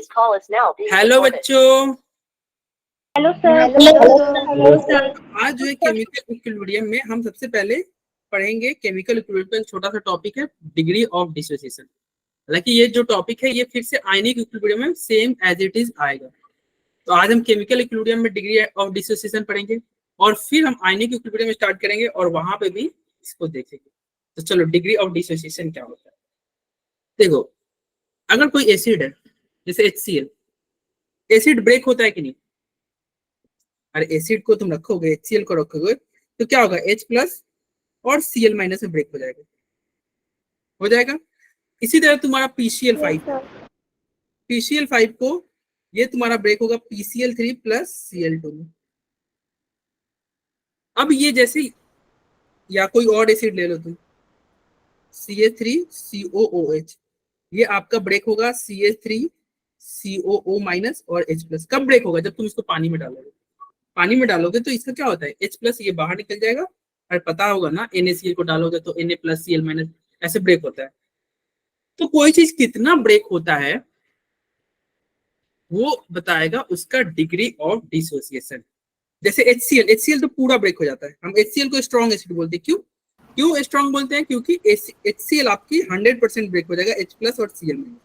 Hello बच्चों। Hello sir. Hello sir. आज जो है केमिकल इक्विलिब्रियम में हम सबसे पहले पढ़ेंगे केमिकल इक्विलिब्रियम का छोटा सा टॉपिक है डिग्री ऑफ डिसोसिएशन। हालांकि ये जो टॉपिक है ये फिर से आयनिक इक्विलिब्रियम में सेम एज इट इज आएगा। तो आज हम केमिकल इक्विलिब्रियम में डिग्री ऑफ डिसोसिएशन पढ़ेंगे और फिर हम आयनिक इक्विलिब्रियम स्टार्ट करेंगे और वहां पे भी इसको देखेंगे। तो चलो डिग्री ऑफ डिसोसिएशन क्या होता है। देखो, अगर कोई एसिड है जैसे HCl, एसिड ब्रेक होता है कि नहीं? अरे एसिड को तुम रखोगे, HCl को रखोगे तो क्या होगा, H प्लस और Cl माइनस में ब्रेक हो जाएगा। इसी तरह तुम्हारा PCl5 को ये तुम्हारा ब्रेक होगा PCl3 प्लस Cl2 में। अब ये जैसे या कोई और एसिड ले लो तुम, CH3COOH, ये आपका ब्रेक होगा CH3COO माइनस और H प्लस। कब ब्रेक होगा? जब तुम इसको पानी में डालोगे तो इसका क्या होता है, H प्लस ये बाहर निकल जाएगा और पता होगा ना NaCl को डालोगे तो Na प्लस Cl माइनस ऐसे ब्रेक होता है। तो कोई चीज कितना ब्रेक होता है वो बताएगा उसका डिग्री ऑफ डिसोसिएशन। जैसे HCl तो पूरा ब्रेक हो जाता है। हम HCl को स्ट्रॉन्ग एसिड बोलते हैं। क्यों स्ट्रॉन्ग बोलते हैं? क्योंकि HCl आपकी 100% ब्रेक हो जाएगा H प्लस और Cl माइनस।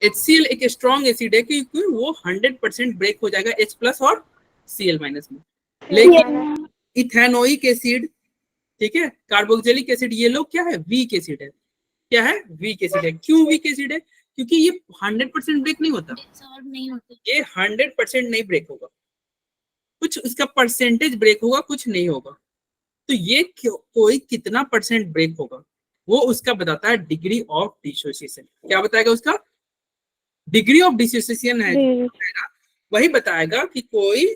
HCl एक स्ट्रॉन्ग एसिड है क्योंकि वो 100% ब्रेक हो जाएगा H प्लस और Cl माइनस में। लेकिन इथेनोइक एसिड, ठीक है, कार्बोक्सिलिक एसिड, ये लोग क्या है, वीक एसिड है। क्या है? वीक एसिड है। क्यों वीक एसिड है? क्योंकि ये 100% ब्रेक नहीं होता, ये 100% नहीं ब्रेक होगा, कुछ उसका परसेंटेज ब्रेक होगा, कुछ नहीं होगा। तो ये कोई कितना परसेंट ब्रेक होगा वो उसका बताता है डिग्री ऑफ डिसोसिएशन। क्या बताएगा? उसका डिग्री ऑफ डिसोसिएशन है वही बताएगा कि कोई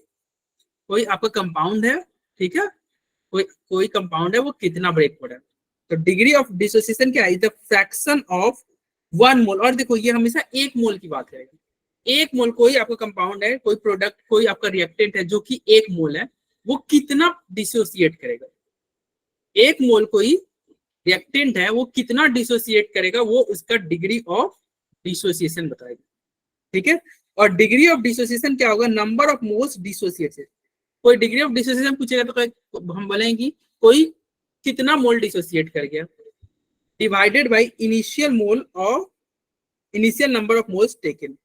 आपका कंपाउंड है, ठीक है, कोई कंपाउंड है वो कितना ब्रेक हो रहा है। तो डिग्री ऑफ डिसोसिएशन क्या है? द फ्रैक्शन ऑफ 1 मोल। और देखो ये हमेशा 1 मोल की बात करेगा। 1 मोल कोई आपका कंपाउंड है, कोई प्रोडक्ट, कोई आपका रिएक्टेंट है जो कि 1 मोल है, वो कितना डिसोसिएट करेगा। 1 मोल कोई रिएक्टेंट है वो कितना डिसोसिएट करेगा वो उसका डिग्री ऑफ डिसोसिएशन बताएगा। ठीक है। और डिग्री ऑफ डिसोसिएशन क्या होगा? Number of moles dissociated. कोई डिग्री ऑफ डिसोसिएशन पूछेगा तो हम बोलेंगे कोई कितना मोल डिसोसिएट कर गया, divided by initial number of moles taken.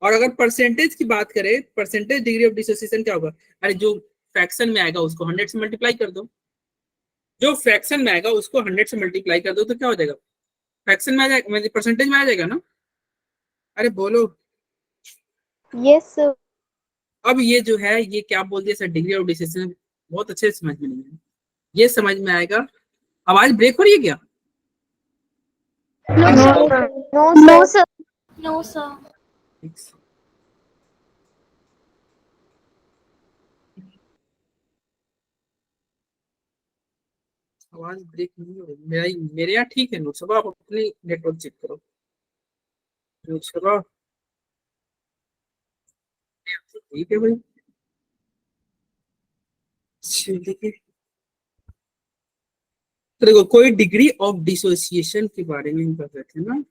और अगर परसेंटेज की बात करें, परसेंटेज डिग्री ऑफ डिसोसिएशन क्या होगा? अरे जो फ्रैक्शन में आएगा उसको 100 से मल्टीप्लाई कर दो, जो फ्रैक्शन में आएगा उसको 100 से मल्टीप्लाई कर दो तो क्या हो जाएगा, फ्रैक्शन में आ जाएगा, परसेंटेज में आ जाएगा ना। अरे बोलो। यस। अब ये जो है ये क्या बोल दिया सर, डिग्री ऑफ डिसोसिएशन बहुत अच्छे से समझ में नहीं है, ये समझ में आएगा। आवाज ब्रेक हो रही है क्या? No sir. आवाज ब्रेक नहीं हो रही। मेरे यहाँ ठीक है। नुसबा आप अपने नेटवर्क चेक करो। नुसबा ठीक है भाई। देखिए तो देखो, कोई डिग्री ऑफ डिसोसिएशन के बारे में हम बता रहे थे ना।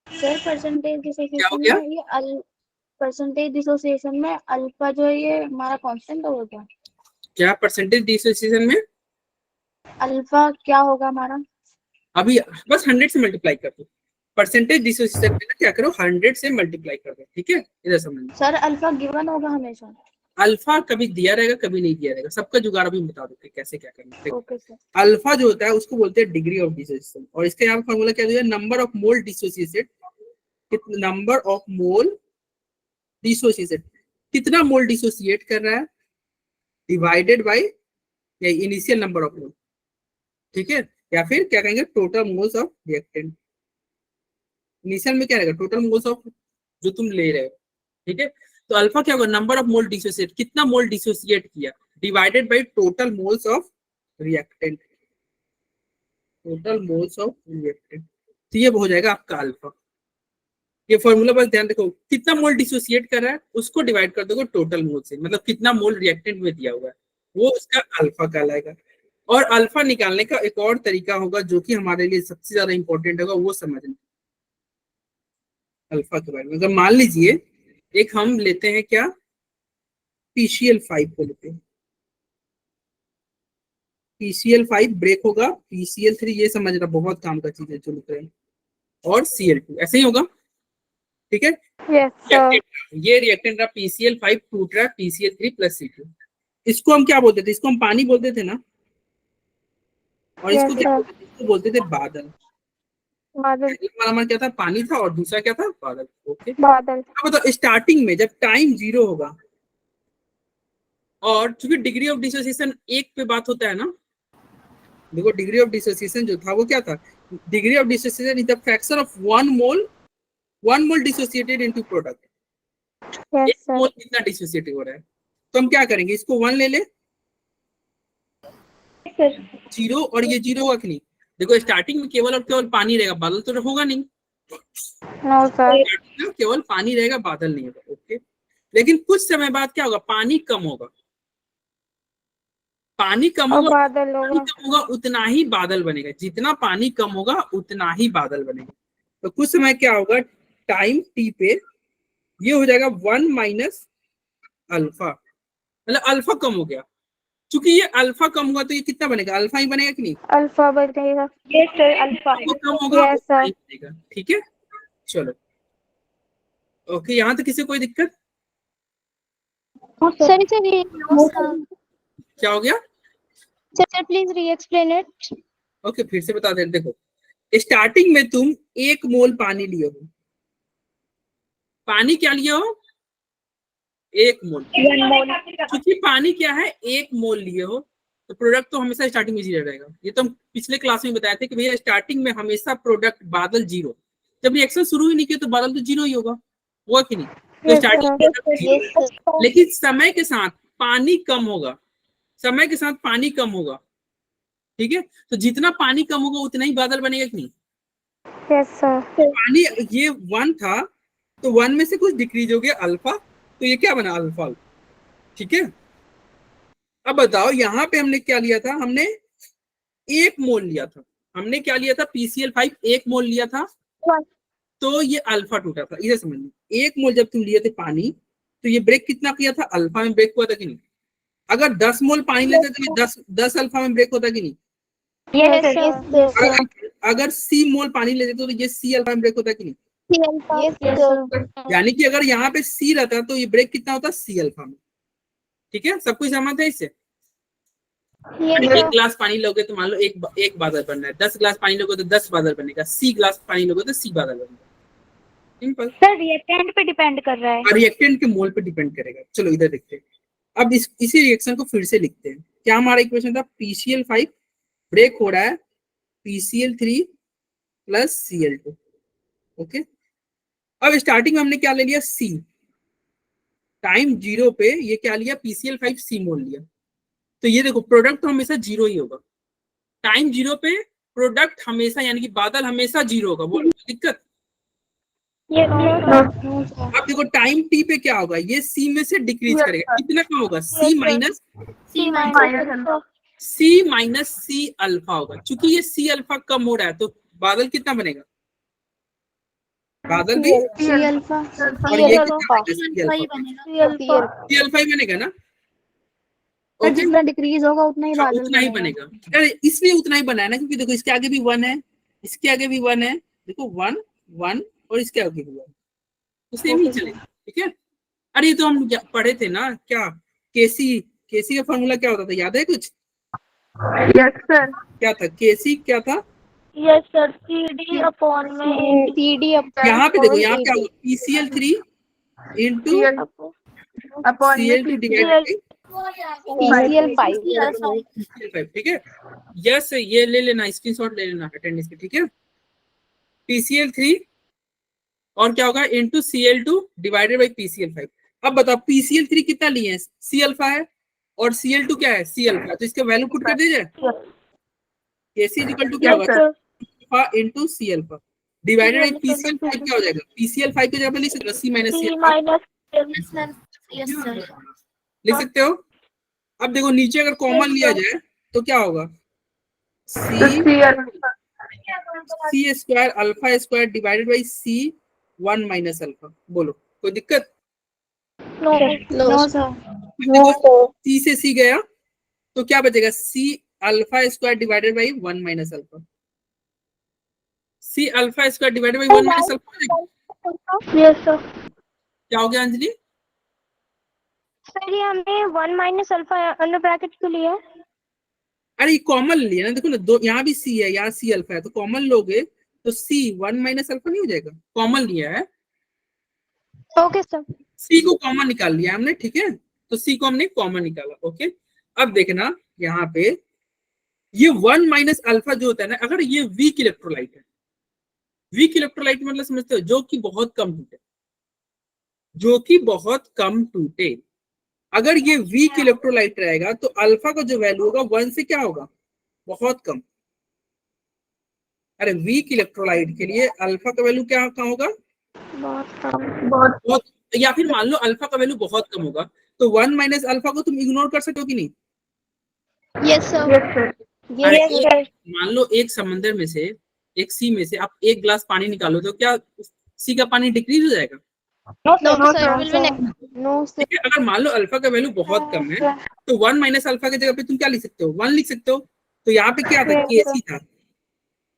सर परसेंटेज डिसोसिएशन क्या में ये परसेंटेज डिसोसिएशन में अल्फा जो है ये हमारा कांस्टेंट होगा क्या? क्या परसेंटेज डिसोसिएशन में अल्फा क्या होगा हमारा? अभी बस 100 से मल्टीप्लाई कर दो। परसेंटेज डिसोसिएशन में ना क्या करो, 100 से मल्टीप्लाई कर दो। ठीक है, इधर समझ। सर अल्फा गिवन होगा हमेशा? अल्फा कभी दिया रहेगा कभी नहीं दिया रहेगा, सबका जुगाड़ अभी बता देते कैसे क्या करना। Okay sir. अल्फा जो होता है उसको बोलते हैं डिग्री ऑफ डिसोसिएशन, और इसका यहाँ फॉर्मूला क्या दिया, number of mole dissociated, number of mole dissociated, कितना मोल डिसोसिएट कर रहा है, divided by initial number of मोल। ठीक है, या फिर क्या कहेंगे, total moles of reactant. Initial में क्या रहेगा, टोटल मोल्स ऑफ जो तुम ले रहे हो। ठीक है, तो अल्फा क्या होगा, नंबर ऑफ मोल डिसोसिएट, कितना मोल डिसोसिएट किया, divided by total moles of reactant, total moles of reactant. तो ये हो जाएगा आपका अल्फा। ये फॉर्मूला बस ध्यान रखो, कितना मोल डिसोसिएट कर रहा है उसको डिवाइड कर दोगे टोटल मोल से, मतलब कितना मोल रिएक्टेंट में दिया हुआ है वो उसका अल्फा कहलाएगा। और अल्फा निकालने का एक और तरीका होगा जो कि हमारे लिए सबसे ज्यादा इंपॉर्टेंट होगा, वो समझना अल्फा के बारे में। अगर मान लीजिए एक हम लेते हैं क्या, PCl5 को लेते हैं, PCl5 ब्रेक होगा, PCl3 ये समझना बहुत काम का चीज है जो लिख रहे हैं, और Cl2 ऐसे ही होगा, ठीक है। Yes, sir. ये रिएक्टेंट रहा, PCl5 टूट रहा है PCl3 प्लस C2। इसको हम क्या बोलते थे, इसको हम पानी बोलते थे ना, और इसको Yes, क्या sir. बोलते थे, इसको बोलते थे बादल। बादल. एक वाला हमारा क्या था, पानी था, और दूसरा क्या था, बादल। ओके, बादल. अब बताओ स्टार्टिंग में जब टाइम 0 होगा, और चूंकि डिग्री ऑफ डिसोसिएशन 1 पे बात होता है ना, देखो डिग्री ऑफ डिसोसिएशन जो था वो क्या था, degree of dissociation is the fraction of 1 mole dissociated into product. Yes, 1 sir. मोल कितना डिसोसिएट हो रहा है, तो हम क्या करेंगे, इसको 1 ले ले, Sir. 0 और ये 0 होगा कि नहीं। देखो स्टार्टिंग में केवल और केवल पानी रहेगा, बादल तो होगा नहीं, No, sir. स्टार्टिंग में केवल पानी रहेगा, बादल नहीं होगा। ओके, लेकिन कुछ समय बाद क्या होगा, पानी कम होगा, पानी कम और होगा, बादल पानी होगा. कम होगा उतना ही बादल बनेगा, जितना पानी कम होगा उतना ही बादल बनेगा। तो कुछ समय क्या होगा, टाइम टी पे ये हो जाएगा 1 माइनस अल्फा, मतलब अल्फा कम हो गया। चूंकि ये अल्फा कम हुआ तो ये कितना बनेगा, अल्फा ही बनेगा कि नहीं, अल्फा बनेगा. Yes, sir. अल्फा. वो कम होगा Yes, उतना sir. ही बनेगा। ठीक है, चलो ओके, यहाँ तक किसी को कोई दिक्कत, सर सर क्या हो गया। सर प्लीज री एक्सप्लेन इट। ओके, फिर से बता दें, देखो स्टार्टिंग में तुम 1 मोल पानी लिए हो, पानी क्या लिए हो, 1 मोल, क्योंकि पानी क्या है 1 मोल लिए हो, तो प्रोडक्ट तो हमेशा स्टार्टिंग में 0 रहेगा। ये तो हम पिछले क्लास में बताए थे कि भैया स्टार्टिंग में हमेशा प्रोडक्ट बादल 0, जब रिएक्शन शुरू ही नहीं किया तो बादल तो 0 ही होगा कि नहीं। तो Yes, स्टार्टिंग sir. प्रोडक्ट 0, लेकिन समय के साथ पानी कम होगा, समय के साथ पानी कम होगा, ठीक है। तो जितना पानी कम होगा उतना ही बादल बनेगा कि नहीं। Yes, sir. पानी ये 1 था, तो 1 में से कुछ डिक्रीज हो गया अल्फा, तो ये क्या बना, अल्फा। ठीक है, अब बताओ यहाँ पे हमने क्या लिया था, हमने 1 मोल लिया था, हमने क्या लिया था, PCl5 1 मोल लिया था, तो ये अल्फा टूटा था। इसे समझ लो, 1 मोल जब तुम लिए थे पानी, तो ये ब्रेक कितना किया था, अल्फा में ब्रेक हुआ था कि नहीं। अगर 10 मोल पानी लेते तो ये 10 अल्फा में ब्रेक होता कि नहीं। Yes, sir. अगर C मोल पानी लेते तो ये C अल्फा में ब्रेक होता कि नहीं। Yes, sir. यानी कि अगर यहाँ पे C रहता तो ये ब्रेक कितना होता, C अल्फा में। ठीक है, सब कुछ सहमत है इससे। Yes, 1 sir. गिलास पानी लोगे तो मान लो एक बादल बनना है, 10 गिलास पानी लोगे तो 10 बादल बनेगा, C गिलास पानी लोगे तो C बादल बनेगा। सिंपल। सर रिएक्टेंट पे डिपेंड कर रहा है। रिएक्टेंट के मोल पे डिपेंड करेगा। चलो इधर देखते हैं, अब इसी रिएक्शन को फिर से लिखते हैं। क्या हमारा इक्वेशन था, PCl5 ब्रेक हो रहा है PCl3 प्लस Cl2। ओके, अब स्टार्टिंग में हमने क्या ले लिया, C, टाइम 0 पे ये क्या लिया, PCl5 C मोल लिया, तो ये देखो प्रोडक्ट तो हमेशा 0 ही होगा, टाइम 0 पे प्रोडक्ट हमेशा, यानी कि बादल हमेशा 0 होगा, वो दिक्कत। अब देखो टाइम t पे क्या होगा, ये C में से डिक्रीज करेगा, कितना कम होगा, C माइनस C अल्फा होगा। चूंकि ये C अल्फा कम हो रहा है तो बादल कितना बनेगा, बादल भी C अल्फा और ये कितना C अल्फा ही बनेगा ना। और जितना डिक्रीज होगा उतना ही बादल उतना ही बनेगा। अरे इसलिए उतना ही बना है ना, क्योंकि देखो इसके आगे भी 1 है, इसके आगे भी 1 है, देखो 1 1 और इसके आगे भी 1, तो सेम ही चलेगा। ठीक है, अरे ये तो हम पढ़े थे ना, क्या केसी का फॉर्मूला क्या होता था, याद है कुछ। Yes sir. क्या था केसी, क्या था। यस सर, CD अपॉन में CD यहाँ पे देखो, यहाँ क्या होगा, PCl3 into Cl2 divided PCl5। ठीक है, यस ये ले लेना, स्क्रीनशॉट ले लेना अटेंडेंस के। ठीक है, PCl3 और क्या होगा, into Cl2 divided by PCl5। अब बताओ PCl3 कितना लिए हैं, C अल्फा है, और Cl2 क्या है, C अल्फा, तो इसका वैल्यू पुट कर दीजिए। Kc इक्वल टू क्या होगा, alpha into C alpha. Divided by PCl5 क्या हो जाएगा, PCl5 की जगह पे लिख सकते हो C minus C Cl5 minus sir. Yes sir. लिख सकते हो। अब देखो नीचे अगर कॉमन लिया जाए तो क्या होगा, C square alpha square divided by C1 minus alpha. बोलो कोई दिक्कत? No. No sir. देखो C से C गया तो क्या बचेगा, C alpha square divided by 1 minus alpha. C alpha square divided by 1 minus alpha. Yes sir. क्या हो गया अंजलि? सर ये हमने 1 minus alpha अंडर ब्रैकेट क्यों लिया है? अरे कॉमन लिया ना, देखो ना दो, यहाँ भी C है यहाँ C अल्फा है, तो कॉमन लोगे तो C1 माइनस अल्फा नहीं हो जाएगा, कॉमन लिया है, ओके सर। C को कॉमन निकाल लिया हमने, ठीक है, तो C को हमने कॉमन निकाला। ओके, अब देखना यहाँ पे ये 1 माइनस अल्फा जो होता है ना, अगर ये वीक इलेक्ट्रोलाइट है, वीक इलेक्ट्रोलाइट मतलब समझते हो, जो कि बहुत कम टूटे, जो कि बहुत कम टूटे, अगर ये वीक इलेक्ट्रोलाइट रहेगा तो अल्फा का जो वैल्यू होगा 1 से क्या होगा, बहुत कम। अरे वीक इलेक्ट्रोलाइट के लिए अल्फा का वैल्यू क्या होगा, बहुत, या फिर मान लो अल्फा का वैल्यू बहुत कम होगा, तो 1 माइनस अल्फा को तुम इग्नोर कर सकते हो कि नहीं? Yes sir. अरे मान लो एक समंदर में से, एक सी में से आप एक ग्लास पानी निकालो तो क्या सी का पानी डिक्रीज हो जाएगा? No sir. ठीक है, अगर मान लो अल्फा का वैल्यू बहुत कम है तो 1 माइनस अल्फा की जगह पे तुम क्या लिख सकते हो, 1 लिख सकते हो। तो यहाँ पे क्या था, केसी था,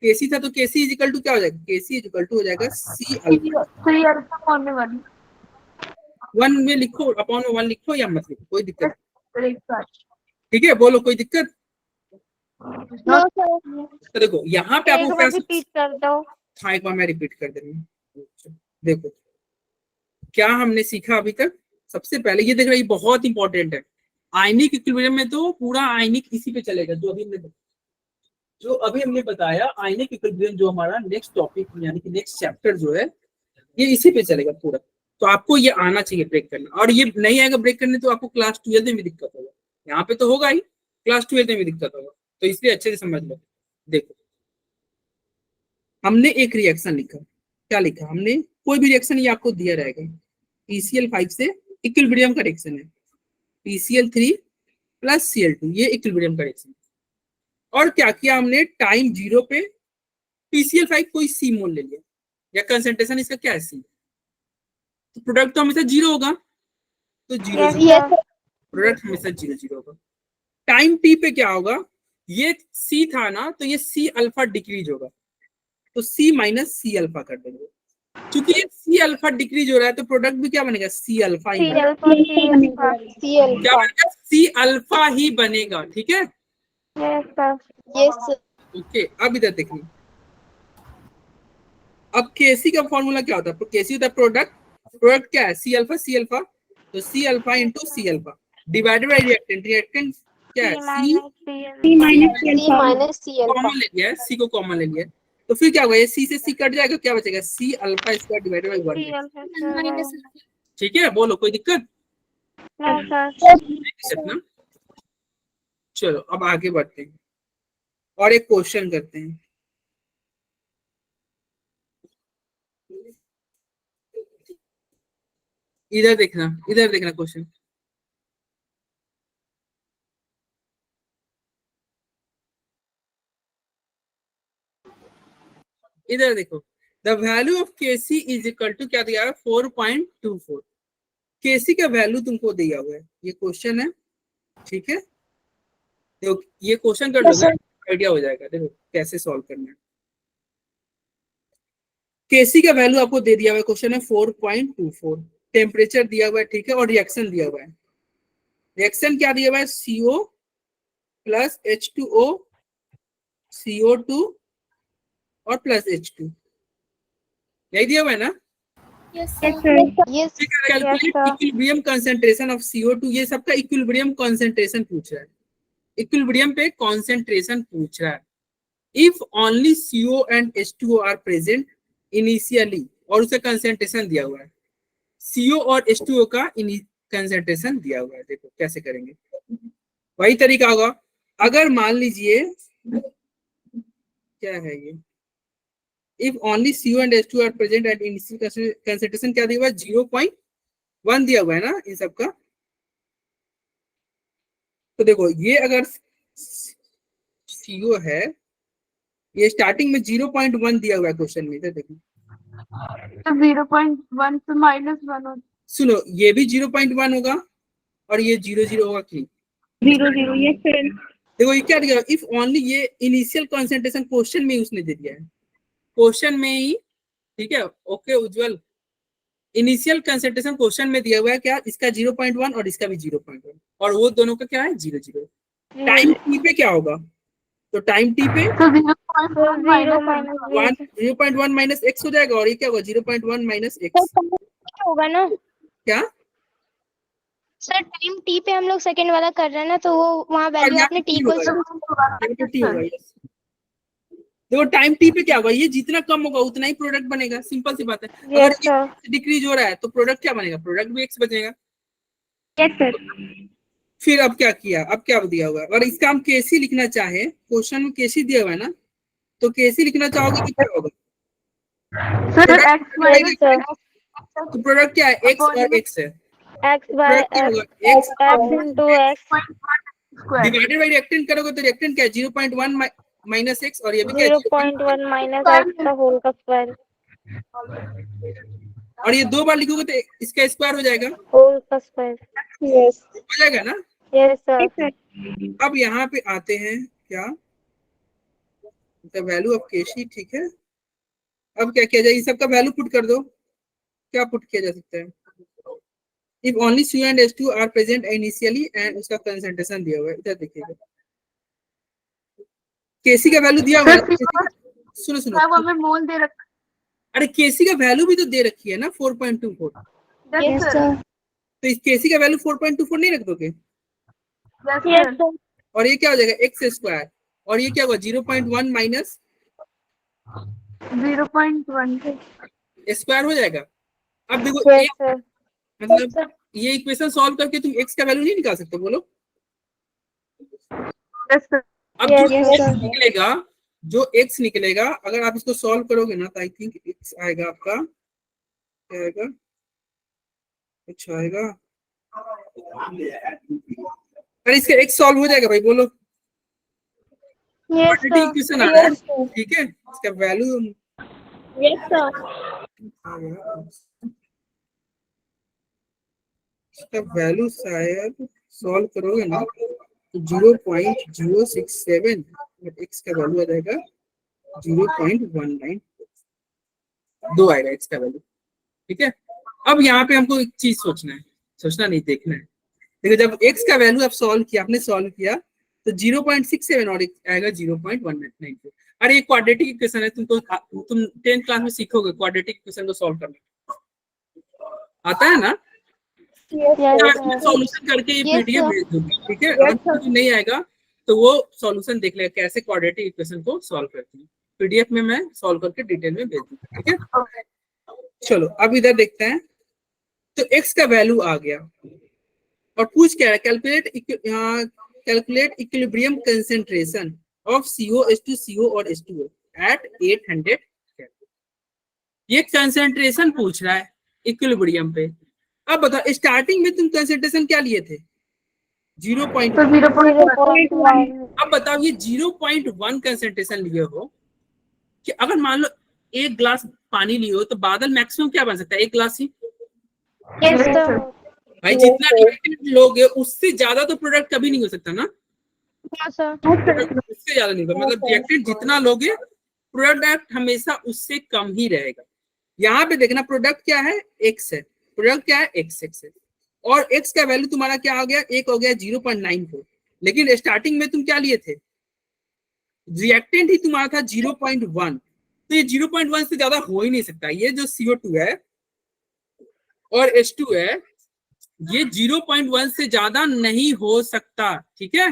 केसी था, तो केसी इज इक्वल टू क्या हो जाएगा, केसी इज इक्वल टू हो जाएगा सी अल्फा। 1 में लिखो, अपॉन में 1 लिखो या मत लिखो, कोई दिक्कत नहीं। ठीक है, बोलो कोई दिक्कत? No sir. तो देखो यहाँ पे आपको एक क्या, बार रिपीट कर दो। हाँ एक बार मैं रिपीट कर दे रही हूँ। देखो क्या हमने सीखा अभी तक, सबसे पहले ये देख रहे, बहुत इंपॉर्टेंट है, आयनिक इक्विलिब्रियम में तो पूरा आयनिक इसी पे चलेगा, जो अभी हमने बताया आयनिक इक्विलिब्रियम, जो हमारा नेक्स्ट टॉपिक यानी कि नेक्स्ट चैप्टर जो है ये इसी पे चलेगा पूरा। तो आपको ये आना चाहिए ब्रेक करना, और ये नहीं आएगा ब्रेक करने तो आपको क्लास 12 में भी दिक्कत होगा, यहाँ पे तो होगा ही, क्लास 12 में भी दिक्कत होगा, तो इसलिए अच्छे से समझ लो। देखो हमने एक रिएक्शन लिखा, क्या लिखा हमने, कोई भी रिएक्शन ये आपको दिया रहेगा, PCl5 से इक्विलिब्रियम का रिएक्शन है, PCl3 प्लस Cl2, ये इक्विलिब्रियम का रिएक्शन। और क्या किया हमने, टाइम 0 पे PCl5 कोई C मोल ले लिया, या कंसेंट्रेशन इसका क्या है C, तो प्रोडक्ट तो हमेशा 0 होगा, तो 0 प्रोडक्ट हमेशा 0 होगा। टाइम T पे क्या होगा, ये C था ना, तो ये C अल्फा डिक्रीज होगा, तो C माइनस C अल्फा कर देंगे, क्योंकि ये C अल्फा डिक्रीज हो रहा है तो प्रोडक्ट भी क्या बनेगा, C अल्फा ही बनेगा। क्या बनेगा, C अल्फा ही बनेगा, ठीक है। यस ओके, अब इधर देखिए, अब केसी का फॉर्मूला क्या होता है, केसी होता है प्रोडक्ट, प्रोडक्ट क्या है, C अल्फा, तो C alpha into C alpha divided by reactant, reactant क्या है, C माइनस सी कॉमन ले लिया है, C को कॉमन ले लिया है, तो फिर क्या होगा, ये C से C कट जाएगा, क्या बचेगा, C alpha square divided by 1। ठीक है, बोलो कोई दिक्कत? ना, चलो अब आगे बढ़ते हैं और एक क्वेश्चन करते हैं। इधर देखना क्वेश्चन, इधर देखो, the value of Kc is equal to क्या दिया है, 4.24। Kc का वैल्यू तुमको दिया हुआ है, ये क्वेश्चन है, ठीक है, देखो ये क्वेश्चन कर लोगे आइडिया हो जाएगा, देखो कैसे सॉल्व करना है। Kc का वैल्यू आपको दे दिया हुआ है, क्वेश्चन है 4.24, टेम्परेचर दिया हुआ है, ठीक है, और रिएक्शन दिया हुआ है, रिएक्शन क्या दिया हुआ है, CO प्लस H2O, CO2 और प्लस H2, यही दिया हुआ है ना। Yes calculate equilibrium concentration of CO2, ये सबका इक्विलिब्रियम कंसंट्रेशन पूछ रहा है, इक्विलिब्रियम पे कंसंट्रेशन पूछ रहा है। If only CO and H2O are present initially, और उसे कंसंट्रेशन दिया हुआ है, CO और H2O का कंसंट्रेशन दिया हुआ है, देखो कैसे करेंगे, वही तरीका होगा। अगर मान लीजिए क्या है ये, if only CO and H2 are present at initial concentration, क्या दिया हुआ है 0.1 दिया हुआ है ना इन सब का। तो देखो ये अगर CO है, ये स्टार्टिंग में 0.1 दिया हुआ है क्वेश्चन में, इधर देखो। तो 0.1 से -1 हो, सुनो ये भी 0.1 होगा और ये 0 होगा कि 0 ये फिर देखो ये क्या दिया, इफ ओनली, ये इनिशियल कंसंट्रेशन क्वेश्चन में ही उसने दे दिया है, क्वेश्चन में ही, ठीक है। ओके उज्जवल, इनिशियल कंसंट्रेशन क्वेश्चन में दिया हुआ है क्या, इसका 0.1 और इसका भी 0.1, और वो दोनों का क्या है 0 टाइम टी पे क्या होगा, तो टाइम टी पे तो 0.1 0.1 माइनस एक्स हो जाएगा, और ये क्या होगा 0.1 माइनस एक्स होगा ना क्या सर, टाइम टी पे हम लोग सेकंड वाला कर रहे हैं ना, तो वो वहाँ वैल्यू यहाँ आपने पे टी T को होगा, टी होगा। yes। देखो टाइम टी पे क्या होगा, ये जितना कम होगा उतना ही प्रोडक्ट बनेगा, सिंपल सी बात है। अगर यस सर, डिक्रीज हो रहा है तो प्रोडक्ट क्या बनेगा, प्रोडक्ट भी एक्स बचेगा। Yes sir. फिर अब क्या किया, अब क्या दिया हुआ है, और इसका हम केसी लिखना चाहे, क्वेश्चन में केसी दिया हुआ है ना, तो केसी लिखना चाहोगे कि क्या होगा, सर Product x क्या यस बनेगा? सर, तो प्रोडक्ट क्या है एक्स और एक्स है, एक्स बाय प्रोडक्ट क्या होगा x x into x square divided by reactant करोगे तो रिएक्टेंट क्या है 0.1 माइनस एक्स, और ये भी क्या है 0.1 माइनस एक्स का होल का स्क्वायर, और ये 2 बार लिखोगे तो इसका स्क्वायर हो जाएगा, होल का स्क्वायर, यस हो जाएगा ना। यस सर, अब यहाँ पे आते हैं क्या, वैल्यू ऑफ केसी, ठीक है। अब क्या किया जाए, इन सबका वैल्यू पुट कर दो, क्या पुट किया जा सकता है, if only CO and H2 are present initially and उसका कंसंट्रेशन दिया हुआ है, इधर देखिएगा केसी का वैल्यू दिया हुआ है ना? सुनो सुनो, अब हमें मोल दे रखा अरे केसी का वैल्यू भी तो दे रखी है ना 4.24, है। यस सर, तो इस केसी का वैल्यू 4.24 नहीं रख दोगे, यस सर, और ये क्या हो जाएगा एक्स स्क्वायर, और ये क्या होगा 0.1 माइनस 0.1 स्क्वायर हो जाएगा। अब देखो यस एक सर, मतलब ये इक्वेशन सॉल्व करके तुम एक्स का वैल्यू नहीं निकाल सकते, बोलो। Yes sir. अब Yes, जो yes, x sir. निकलेगा, जो x निकलेगा, अगर आप इसको सॉल्व करोगे ना, तो आई थिंक x आएगा आपका, क्या आएगा, कुछ आएगा, अरे इसका x सॉल्व हो जाएगा भाई, बोलो। यस क्वाड्रेटिक सर, इक्वेशन आ रहा है, ठीक है, इसका वैल्यू यस सर, इसका वैल्यू शायद सॉल्व करोगे ना तो 0.067, एक्स का वैल्यू आ जाएगा 0.19, 2 आएगा एक्स का वैल्यू, ठीक है। अब यहाँ पे हमको एक चीज सोचना है, सोचना नहीं देखना है। देखो जब एक्स का वैल्यू आप सॉल्व किया, आपने सॉल्व किया तो 0.67 और एक आएगा 0.194। अरे ये क्वाड्रेटिक इक्वेशन है, तुम 10th क्लास में सीखोगे क्वाड्रेटिक इक्वेशन को सॉल्व करना, आता है ना। यस सॉल्यूशन करके ये Yes, पीडीएफ sir. भेज दूंगी, ठीक है। अगर तुमको नहीं आएगा तो वो सॉल्यूशन देख लेगा कैसे क्वाड्रेटिक इक्वेशन को सॉल्व करते हैं, पीडीएफ में मैं सॉल्व करके डिटेल में भेज दूंगा, ठीक है। चलो अब इधर देखते हैं, तो एक्स का वैल्यू आ गया और पूछ क्या है, calculate equilibrium concentration of CO H2 CO और H2O एट 800 Kelvin। ये कंसेंट्रेशन पूछ रहा है इक्विलिब्रियम पे। अब बताओ स्टार्टिंग में तुम कंसेंट्रेशन क्या लिए थे 0.1, तो 0.1 अब बताओ ये 0.1 कंसेंट्रेशन लिए हो, कि अगर मान लो एक ग्लास पानी लिए हो तो बादल मैक्सिमम क्या बन सकता है, एक ग्लास ही। यस सर, भाई जितना रिएक्टेंट लोगे उससे ज्यादा तो प्रोडक्ट कभी नहीं हो सकता ना, यस सर, उससे ज्यादा नहीं होगा, मतलब रिएक्टेंट जितना लोगे प्रोडक्ट हमेशा उससे कम ही रहेगा। यहाँ पे देखना प्रोडक्ट क्या है एक्स है, प्रोडक्ट क्या है एक्स एक्स है, और एक्स का वैल्यू तुम्हारा क्या हो गया, एक हो गया 0.94, लेकिन स्टार्टिंग में तुम क्या लिए थे, रिएक्टेंट ही तुम्हारा था 0.1, तो ये 0.1 से ज्यादा हो ही नहीं सकता। ये जो CO2 है और H2 है, ये 0.1 से ज्यादा नहीं हो सकता, ठीक है,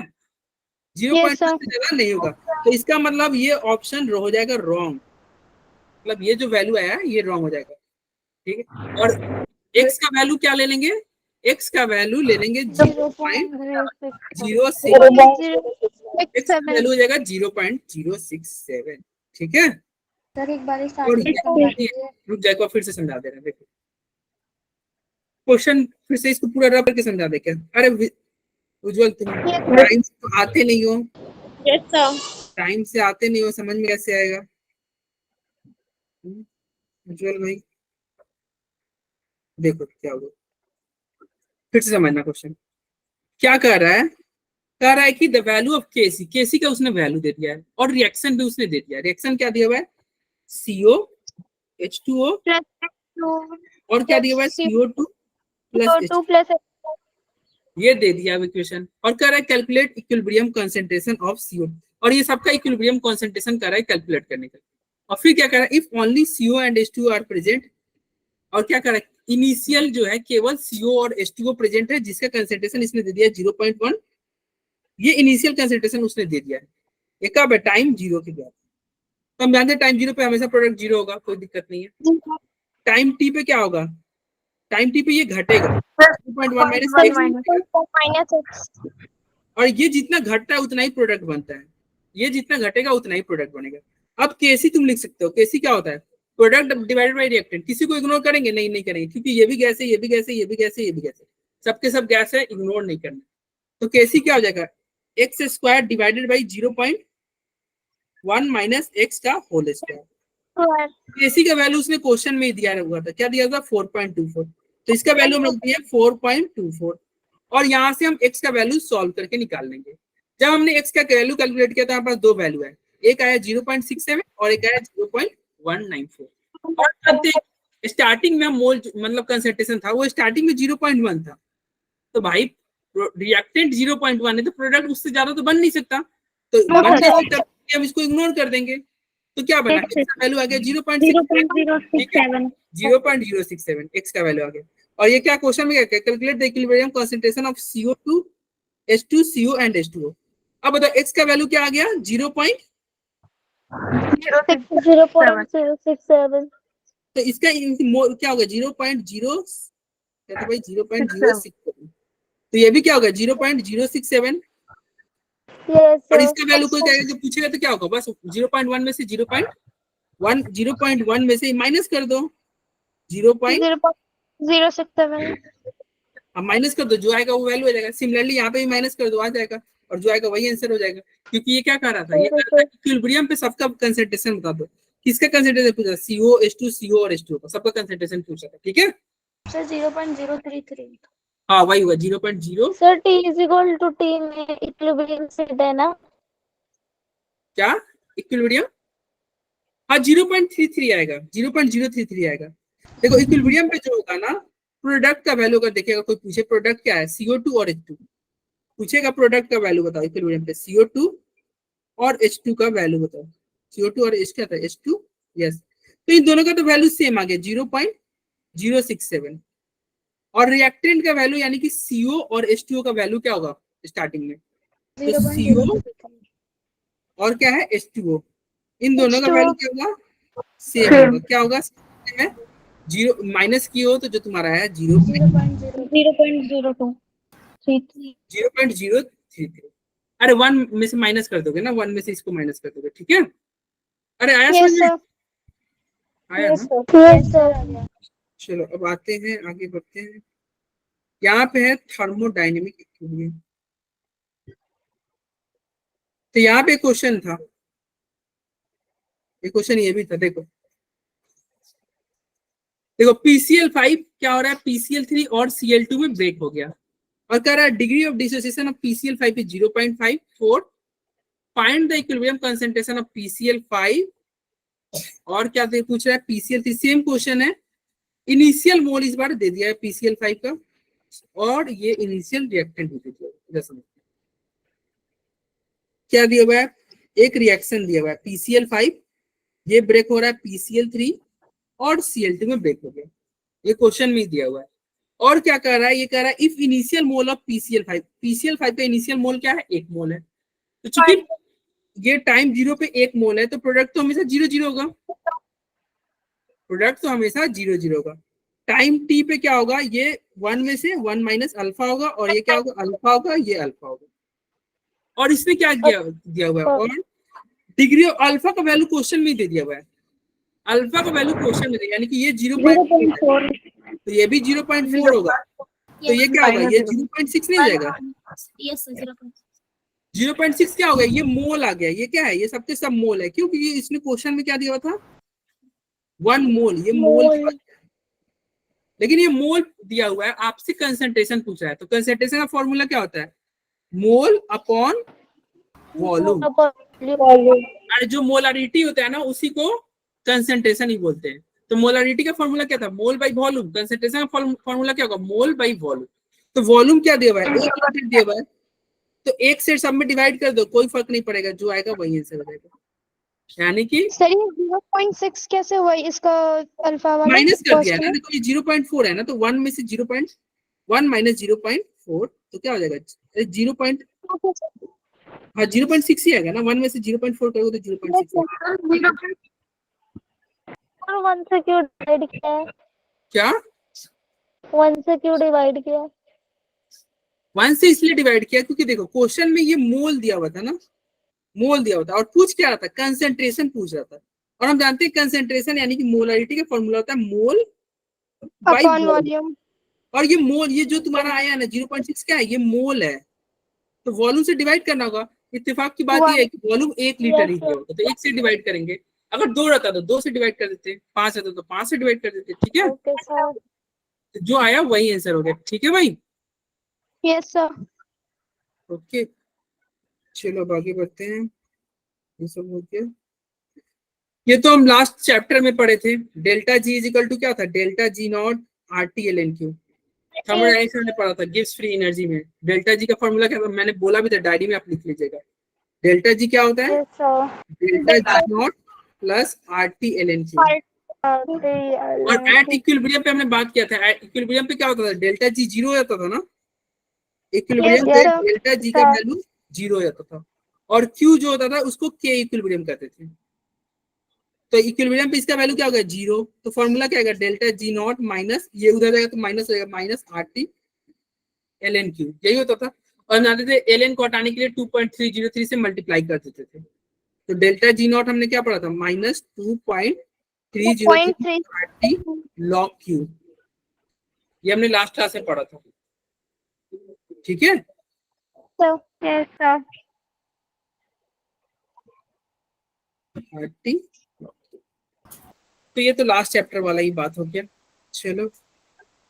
0.1 sir. से ज्यादा नहीं होगा। तो इसका मतलब ये ऑप्शन हो जाएगा रॉन्ग, मतलब ये जो वैल्यू आया ये रॉन्ग हो जाएगा, ठीक है। और एक्स का वैल्यू क्या ले लेंगे, एक्स का वैल्यू ले लेंगे 0.06, एक्स का वैल्यू हो जाएगा 0.067, ठीक है। सर एक बार और स्टार्टिंग ये समझा दीजिए। रुक जाए, फिर से समझा दे रहे हैं। देखो क्वेश्चन फिर से इसको पूरा रब करके समझा दे क्या? अरे उज्जवल तुम टाइम से तो आते नहीं हो, यस सर। टाइम से आते नहीं हो, समझ में कैसे आएगा? उज्जवल भाई देखो क्या होगा, फिर से समझना क्वेश्चन क्या कह रहा है। कह रहा है कि द वैल्यू ऑफ केसी, केसी का उसने वैल्यू दे दिया है और रिएक्शन भी उसने दे दिया है। रिएक्शन क्या दिया हुआ है? CO H2O प्लस टू और क्या दिया हुआ है? CO2 प्लस टू प्लस ये दे दिया है इक्वेशन। और कह रहा है calculate equilibrium concentration of CO, और ये सबका इक्विलिब्रियम कंसंट्रेशन कर रहा है कैलकुलेट करने का। और फिर क्या कर रहा है? If only CO and H2O are present, और क्या कर रहा है? इनिशियल जो है केवल CO और H2O प्रेजेंट है, जिसका कंसंट्रेशन इसने दे दिया 0.1। ये इनिशियल कंसंट्रेशन उसने दे दिया है। ये कब है? टाइम 0 के बाद। तो हम जानते हैं टाइम 0 पे हमेशा प्रोडक्ट 0 होगा, कोई दिक्कत नहीं है। टाइम T पे क्या होगा? टाइम T पे ये घटेगा 2.1 माइनस एक्स। और ये जितना घटता है उतना ही प्रोडक्ट बनता है, ये जितना घटेगा उतना ही प्रोडक्ट बनेगा। अब केसी तुम लिख सकते हो। केसी क्या होता है? Product divided by reactant. किसी को इग्नोर करेंगे? नहीं, नहीं करेंगे, क्योंकि ये भी गैस है, ये भी गैस है, ये भी गैस है, ये भी गैस है, सबके सब गैस है, इग्नोर नहीं करना। तो केसी क्या हो जाएगा? X square divided by 0.1 minus x का होल स्क्वायर। केसी का वैल्यू उसने क्वेश्चन में ही दिया हुआ था, क्या दिया था? 4.24। तो इसका वैल्यू हम रखते हैं 4.24 और यहाँ से हम x का वैल्यू सॉल्व करके निकाल लेंगे। जब हमने x का वैल्यू कैलकुलेट किया था, हमारे पास दो वैल्यू है, एक आया 0.67 और एक आया 0.194। और जानते हैं स्टार्टिंग में मोल मतलब कंसंट्रेशन था वो स्टार्टिंग में 0.1 था। तो भाई रिएक्टेंट 0.1 है तो प्रोडक्ट उससे ज्यादा तो बन नहीं सकता, तो बन नहीं सकता हम इसको इग्नोर कर देंगे। तो क्या बना? x का वैल्यू आ गया 0.067, 0.067 x का वैल्यू आ गया। और ये क्या क्वेश्चन में क्या calculate the equilibrium concentration of CO2 H2 CO and H2O। अब बताओ x का वैल्यू क्या आ गया? 0.067। तो इसका क्या होगा? 0.0 कहते भाई 0.067। तो ये भी क्या होगा? 0.067। और इसका वैल्यू कोई कहेगा जो पूछेगा तो क्या होगा? बस 0.1 में से 0.1 में से माइनस कर दो 0.067। अब माइनस कर दो, जो आएगा वो वैल्यू आ जाएगा। सिमिलरली यहाँ पे भी माइनस कर दो, आ जाएगा, और जो आएगा वही आंसर हो जाएगा। क्योंकि ये क्या कर रहा था? ये कर रहा था इक्विलिब्रियम पे सबका कंसंट्रेशन बता दो। किसका कंसंट्रेशन पूछा? CO H2 CO और H2O का सबका कंसंट्रेशन पूछा था। ठीक है सर 0.033। हाँ वही हुआ 0.0। Sir T is equal to T में इक्विलिब्रियम स्टेट है ना? क्या इक्विलिब्रियम? हाँ 0.33 आएगा, 0.033 आएगा। देखो इक्विलिब्रियम पे जो होगा ना प्रोडक्ट का वैल्यू, अगर देखेगा कोई पूछे प्रोडक्ट क्या है CO2 और H2, पूछेगा प्रोडक्ट का वैल्यू बताओ इक्विलिब्रियम पे CO2 और H2 का वैल्यू बताओ। CO2 और H क्या था? H2। यस, तो इन दोनों का तो वैल्यू सेम आ गया 0.067। और रिएक्टेंट का वैल्यू यानी कि CO और H2O का वैल्यू क्या होगा स्टार्टिंग में? तो CO और क्या है H2O, इन दोनों का वैल्यू क्या होगा? सेम होगा। क्या होगा? में 0 माइनस की हो तो जो तुम्हारा है 0.033। अरे 1 में से माइनस कर दोगे ना, 1 में से इसको माइनस कर दोगे। ठीक है, अरे आया समझ में? आया ना? चलो अब आते हैं, आगे बढ़ते हैं। यहाँ पे है थर्मोडायनेमिक इक्विलिब्रियम। तो यहाँ पे क्वेश्चन था, एक क्वेश्चन ये भी था। देखो देखो PCl5 क्या हो रहा है? PCl3 और Cl2 में ब्रेक हो गया और कह रहा है degree of dissociation of PCl5 is 0.54। Find the equilibrium concentration of PCl5 और क्या पूछ रहा है? PCl3। सेम क्वेश्चन है, इनिशियल मोल इस बार दे दिया है PCl5 का और ये इनिशियल रिएक्टेंट भी दे दिया है। क्या दिया हुआ है? एक रिएक्शन दिया हुआ है PCl5, ये ब्रेक हो रहा है PCl3 और Cl2 में ब्रेक हो गया, ये क्वेश्चन में दिया हुआ है। और क्या कर रहा है? ये कह रहा है if initial mole of PCl5, PCl5 का इनिशियल मोल क्या है? 1 मोल है। तो चूंकि ये टाइम 0 पे 1 मोल है तो प्रोडक्ट तो हमेशा 0-0 होगा, प्रोडक्ट तो हमेशा 0-0 होगा। टाइम T पे क्या होगा? ये 1 में से 1 माइनस अल्फा होगा और ये क्या होगा? अल्फा होगा, ये अल्फा होगा। और इसने क्या दिया हुआ है? और डिग्री ऑफ अल्फा का वैल्यू क्वेश्चन में दे दिया हुआ है। अल्फा का वैल्यू क्वेश्चन में दे, यानी कि ये 0.4 तो ये भी 0.4 होगा, तो ये क्या होगा, ये 0.6 नहीं हो जाएगा। यस सर 0.6 क्या हो गया, ये मोल आ गया, ये क्या है, ये सबके सब मोल है, क्योंकि ये इसने क्वेश्चन में क्या दिया हुआ था 1 मोल, ये मोल, लेकिन ये मोल दिया हुआ है, आपसे कंसंट्रेशन पूछ रहा है, तो कंसंट्रेशन का फॉर्मूला क्या होता है, मोल अपॉन वॉल्यूम, और जो मोलारिटी होता है ना उसी को कंसंट्रेशन ही बोलते हैं। तो मोलारिटी का फॉर्मूला क्या था, मोल बाई वॉल्यूम, कंसंट्रेशन का फॉर्मूला क्या होगा, मोल बाई वॉल्यूम। तो वॉल्यूम क्या दिया हुआ है, 1 लीटर दिया हुआ है, तो 1 से सब में डिवाइड कर दो, कोई फर्क नहीं पड़ेगा, जो आएगा वही आंसर हो जाएगा, यानी कि सर ये 0.6 कैसे हुआ इसका अल्फा वाला माइनस कर दिया है question ना, में? देखो ये 0.4 है ना, तो 1 में से 0.1 माइनस 0.4 तो क्या हो जाएगा 0. हाँ 0.6 ही आएगा ना, 1 में से 0.4 करोगे तो 0.6 आएगा। और 1 से क्यों डिवाइड किया है, क्या 1 से क्यों डिवाइड किया है? 1 से इसलिए डिवाइड किया क्योंकि देखो क्वेश्चन में ये मोल दिया हुआ था ना, मोल दिया हुआ था, और पूछ क्या रहा था, कंसंट्रेशन पूछ रहा था, और हम जानते हैं कंसंट्रेशन यानी कि मोलारिटी का फॉर्मूला होता है मोल बाई अपॉन वॉल्यूम, वॉल्यूम। और ये मोल, ये जो तुम्हारा आया है ना 0.6 क्या है, ये मोल है, तो वॉल्यूम से डिवाइड करना होगा। इत्तेफाक की बात ये है कि वॉल्यूम 1 लीटर ही दिया होता, तो 1 से डिवाइड करेंगे, अगर 2 रहता तो 2 से डिवाइड कर देते, 5 रहता तो 5 से डिवाइड कर देते, ठीक है, ओके सर, तो जो आया वही आंसर हो गया, ठीक है भाई, यस सर। ओके। चलो अब आगे बढ़ते हैं, ये सब हो गया, ये तो हम लास्ट चैप्टर में पढ़े थे, delta G is equal to क्या था, delta G nought R T L N Q, thermodynamics में पढ़ा था, गिब्स फ्री एनर्जी में डेल्टा जी का फॉर्मूला क्या था, मैंने बोला भी था, डायरी में आप लिख लीजिएगा, डेल्टा जी क्या होता है, yes sir, delta G nought plus R T L N Q, और एट इक्विलिब्रियम पे हमने बात किया था, इक्विलिब्रियम पे क्या होता था, डेल्टा जी 0 हो जाता था ना, इक्विलिब्रियम पे Yes, डेल्टा जी का वैल्यू 0 हो जाता था, और क्यू जो होता था उसको के इक्विलिब्रियम कहते थे, तो इक्विलिब्रियम पे इसका वैल्यू क्या होगा 0, तो फॉर्मूला क्या होगा, डेल्टा जी नॉट माइनस, ये उधर जाएगा तो माइनस हो जाएगा, minus R T L N Q, यही होता था, और जानते थे एल एन को हटाने के लिए 2.303 से मल्टीप्लाई कर देते थे, तो डेल्टा जी नॉट हमने क्या पढ़ा था, minus 2.303 R T log Q, ये हमने लास्ट क्लास में पढ़ा था, ठीक है, yes sir. आर टी, तो ये तो लास्ट चैप्टर वाला ही बात हो गया। चलो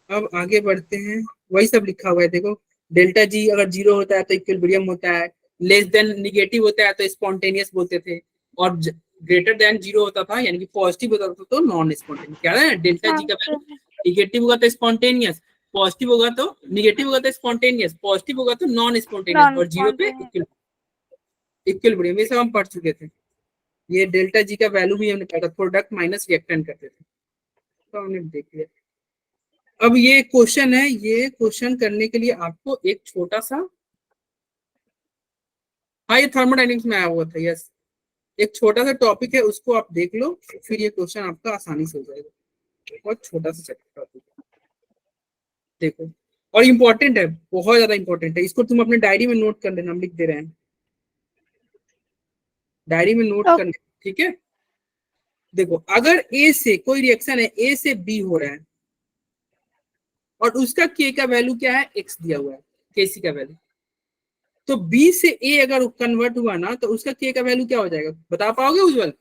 अब आगे बढ़ते हैं, वही सब लिखा हुआ है, देखो डेल्टा जी अगर 0 होता है तो इक्विलिब्रियम होता है, लेस देन निगेटिव होता है तो स्पॉन्टेनियस बोलते थे, और ग्रेटर देन 0 होता था यानी कि पॉजिटिव होता था तो नॉन स्पॉन्टेनियस, क्या है डेल्टा जी का वैल्यू निगेटिव होगा तो स्पॉन्टेनियस, पॉजिटिव होगा तो निगेटिव होगा तो स्पॉन्टेनियस, पॉजिटिव होगा तो नॉन स्पॉन्टेनियस, और 0 पे इक्विलिब्रियम, ये सब हम पढ़ चुके थे, ये डेल्टा जी का वैल्यू भी हमने पढ़ा, प्रोडक्ट माइनस रिएक्टेंट करते थे, तो हमने देख लिया। अब ये क्वेश्चन है, ये क्वेश्चन करने के लिए आपको एक छोटा सा, हाँ ये थर्मोडायनेमिक्स में आया हुआ था, यस, एक छोटा सा टॉपिक है उसको आप देख लो, फिर ये क्वेश्चन आपका आसानी से हो जाएगा, बहुत छोटा सा टॉपिक देखो, और इम्पोर्टेंट है, बहुत ज्यादा इम्पोर्टेंट है, इसको तुम अपने डायरी में नोट कर लेना, हम लिख दे रहे हैं, डायरी में नोट कर लेना, ठीक है। देखो अगर ए से कोई रिएक्शन है, ए से बी हो रहा है, और उसका के का वैल्यू क्या है, एक्स दिया हुआ है, केसी का वैल्यू, तो बी से ए अगर कन्वर्ट हुआ ना तो उसका के का वैल्यू क्या हो जाएगा, बता पाओगे उज्जवल?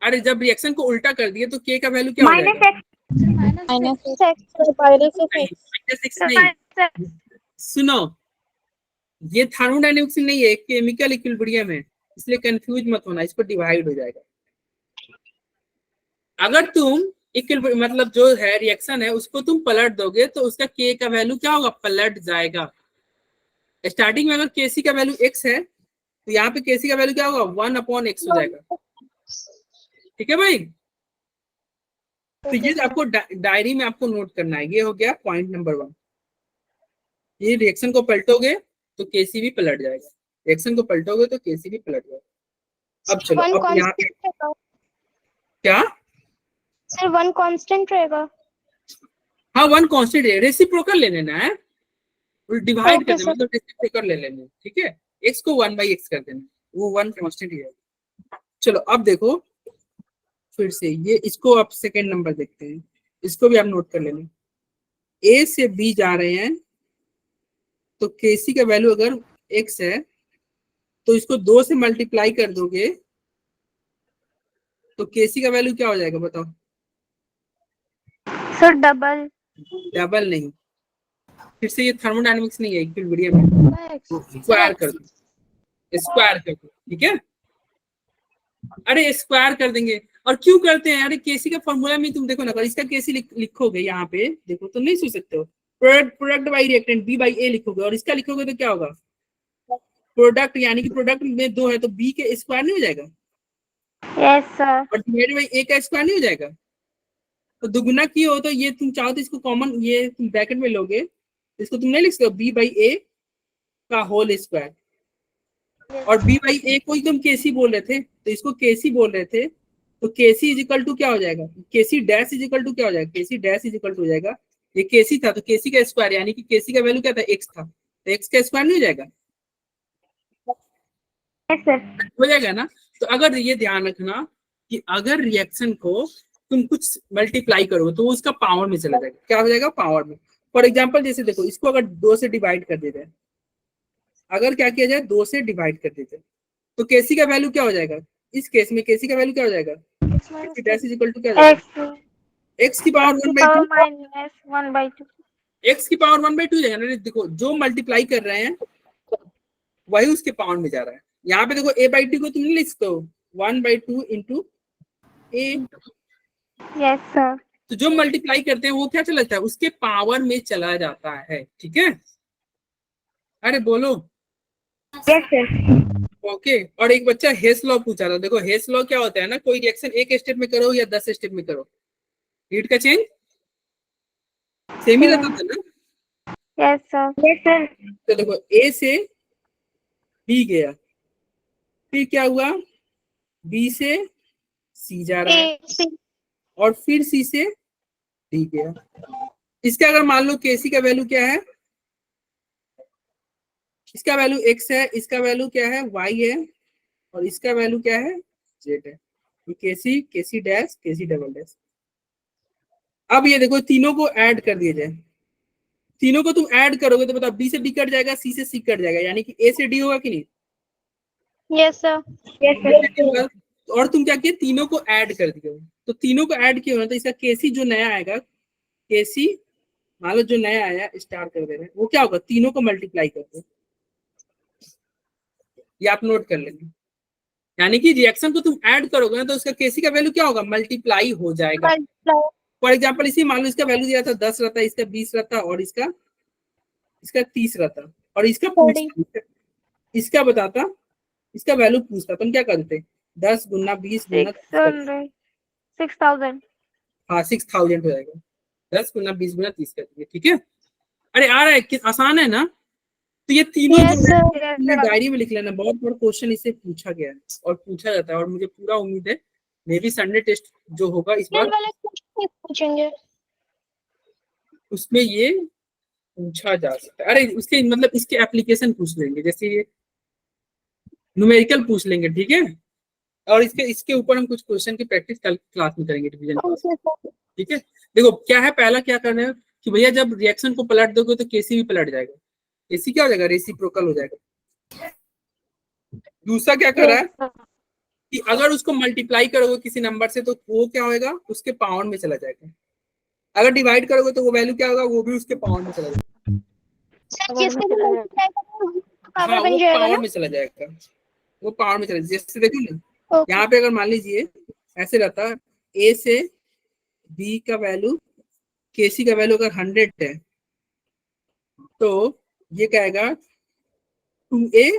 अरे जब रिएक्शन को उल्टा कर दिए तो के का वैल्यू क्या हो जाएगा, -6 नहीं, सुनो ये थर्मोडायनेमिक्स नहीं है, केमिकल इक्विलिब्रियम है, इसलिए कंफ्यूज मत होना, इसको डिवाइड हो जाएगा, अगर तुम मतलब जो है रिएक्शन है उसको तुम पलट दोगे तो उसका के का वैल्यू क्या होगा, पलट जाएगा, स्टार्टिंग में अगर केसी का वैल्यू एक्स है तो यहाँ पे केसी का वैल्यू क्या होगा, 1/x हो जाएगा, ठीक है भाई, तो ये आपको डायरी में आपको नोट करना है, ये हो गया पॉइंट नंबर 1, ये रिएक्शन को पलटोगे तो केसी भी पलट जाएगा, रिएक्शन को पलटोगे तो केसी भी पलट जाएगा। अब चलो अब यहाँ पे क्या, सर 1 कांस्टेंट रहेगा, हाँ 1 कांस्टेंट है, रेसिप्रोकल ले लेना है, डिवाइड कर देना, मतलब रेसिप्रोकल ले लेना, ठीक है, x को 1/x कर देना, वो 1 कांस्टेंट ही है, चलो अब देखो फिर से ये, इसको आप सेकेंड नंबर देखते हैं, इसको भी आप नोट कर लेना। ए से बी जा रहे हैं तो केसी का वैल्यू अगर एक्स है तो इसको 2 से मल्टीप्लाई कर दोगे तो केसी का वैल्यू क्या हो जाएगा बताओ? Sir double. डबल नहीं, फिर से ये थर्मोडायनेमिक्स नहीं है, इक्विलिब्रियम है। स्क्वायर कर दो, स्क्वायर कर दो, ठीक है। अरे स्क्वायर कर देंगे, और क्यों करते हैं? अरे केसी का फॉर्मूला में तुम देखो ना, अगर इसका केसी लिखोगे यहाँ पे देखो तो नहीं सोच सकते हो। Product by reactant B by A लिखोगे और इसका लिखोगे तो क्या होगा? प्रोडक्ट, यानी कि प्रोडक्ट में 2 है तो बी के स्क्वायर नहीं हो जाएगा? Yes sir. और डिवाइडेड बाई ए का स्क्वायर नहीं हो जाएगा? तो दुगुना की हो तो ये तुम चाहो तो इसको कॉमन, ये तुम ब्रैकेट में लोगे, इसको तुम नहीं लिख सकते बी बाई ए का होल स्क्वायर। और बी बाई ए को एकदम केसी बोल रहे थे तो इसको केसी बोल रहे थे, तो केसी इज इक्वल टू क्या हो जाएगा? केसी डैश इज इक्वल टू क्या हो जाएगा? केसी डैश इज इक्वल टू हो जाएगा, ये केसी था तो केसी का स्क्वायर, यानी कि केसी का वैल्यू क्या था? एक्स था, तो एक्स का स्क्वायर नहीं हो जाएगा? Yes sir. हो जाएगा ना। तो अगर ये ध्यान रखना कि अगर रिएक्शन को तुम कुछ मल्टीप्लाई करोगे तो उसका पावर में चला जाएगा। क्या हो जाएगा? पावर में। फॉर एग्जाम्पल जैसे देखो, इसको अगर 2 से डिवाइड कर देते हैं, अगर क्या किया जाए 2 से डिवाइड कर देते हैं तो केसी का वैल्यू क्या हो जाएगा? इस केस में केसी का वैल्यू क्या हो जाएगा? डैश इज इक्वल टू क्या हो जाएगा? एक्स की पावर 1/2, माइनस 1/2। एक्स की पावर 1/2 जाएगा ना। देखो जो मल्टीप्लाई कर रहे हैं वही उसके पावर में जा रहा है। यहाँ पे देखो a/2 को तुम नहीं लिख सकते हो 1/2 इंटू ए। Yes sir. तो जो मल्टीप्लाई करते हैं वो क्या चला जाता है? उसके पावर में चला जाता है, ठीक है। अरे बोलो। Yes sir. ओके। और एक बच्चा हेस लॉ पूछा था। देखो हेस लॉ क्या होता है ना, कोई रिएक्शन एक स्टेप में करो या 10 स्टेप में करो, हीट का चेंज सेम ही रहता था ना। Yes sir. Yes sir. तो देखो ए से बी गया, फिर क्या हुआ? बी से सी जा रहा है और फिर सी से डी गया। इसका अगर मान लो केसी का वैल्यू क्या है? इसका वैल्यू एक्स है, इसका वैल्यू क्या है? वाई है, और इसका वैल्यू क्या है? जेड है। केसी, केसी डैश, केसी डबल डैश। अब ये देखो तीनों को ऐड कर दिया जाए, तीनों को तुम ऐड करोगे तो बताओ बी से बी कट जाएगा, सी से सी कट जाएगा, यानी कि ए से डी होगा कि नहीं? Yes sir. Yes sir. और तुम क्या किए? तीनों को ऐड कर दिए। तो तीनों को ऐड किया ना तो इसका केसी जो नया आएगा, केसी मान लो जो नया आया स्टार कर दे रहे हैं, वो क्या होगा? तीनों को मल्टीप्लाई कर दो। ये आप नोट कर लेंगे, यानी कि रिएक्शन को तुम ऐड करोगे ना तो उसका केसी का वैल्यू क्या होगा? मल्टीप्लाई हो जाएगा। फॉर एग्जाम्पल इसी मान लो इसका वैल्यू दिया था 10 रहता, इसका 20 रहता, और इसका 30 रहता, और इसका बताता, इसका वैल्यू पूछता, तुम क्या करते? 10 गुना 20 गुना 6,000। हाँ 6000 हो जाएगा। 10 गुना 20 गुना 30 कर दिए, ठीक है। अरे आ रहा है कि आसान है ना। तो ये तीनों जो डायरी में लिख लेना, बहुत बड़ा क्वेश्चन इससे पूछा गया है और पूछा जाता है, और मुझे पूरा उम्मीद है मे बी संडे टेस्ट जो होगा इस बार पूछेंगे उसमें ये पूछा जा सकता है। अरे उसके मतलब इसके एप्लीकेशन पूछ लेंगे, जैसे ये न्यूमेरिकल पूछ लेंगे, ठीक है। और इसके ऊपर हम कुछ क्वेश्चन की प्रैक्टिस कल क्लास में करेंगे, डिवीजन क्लास, ठीक है। देखो क्या है, पहला क्या करना है कि भैया जब रिएक्शन को पलट दोगे तो केसी भी पलट जाएगा, केसी क्या हो जाएगा? रेसिप्रोकल हो जाएगा। दूसरा क्या कर रहा है कि अगर उसको मल्टीप्लाई करोगे किसी नंबर से तो वो क्या होगा? उसके पावर में चला जाएगा। अगर डिवाइड करोगे तो वो वैल्यू क्या होगा? वो भी उसके पावर में चला जाएगा। हाँ वो पावर में चला जाएगा, वो पावर में चला जाएगा। जैसे देखो ना यहाँ पे अगर मान लीजिए ऐसे रहता, ए से बी का वैल्यू, केसी का वैल्यू अगर 100 है तो ये क्या आएगा? 2a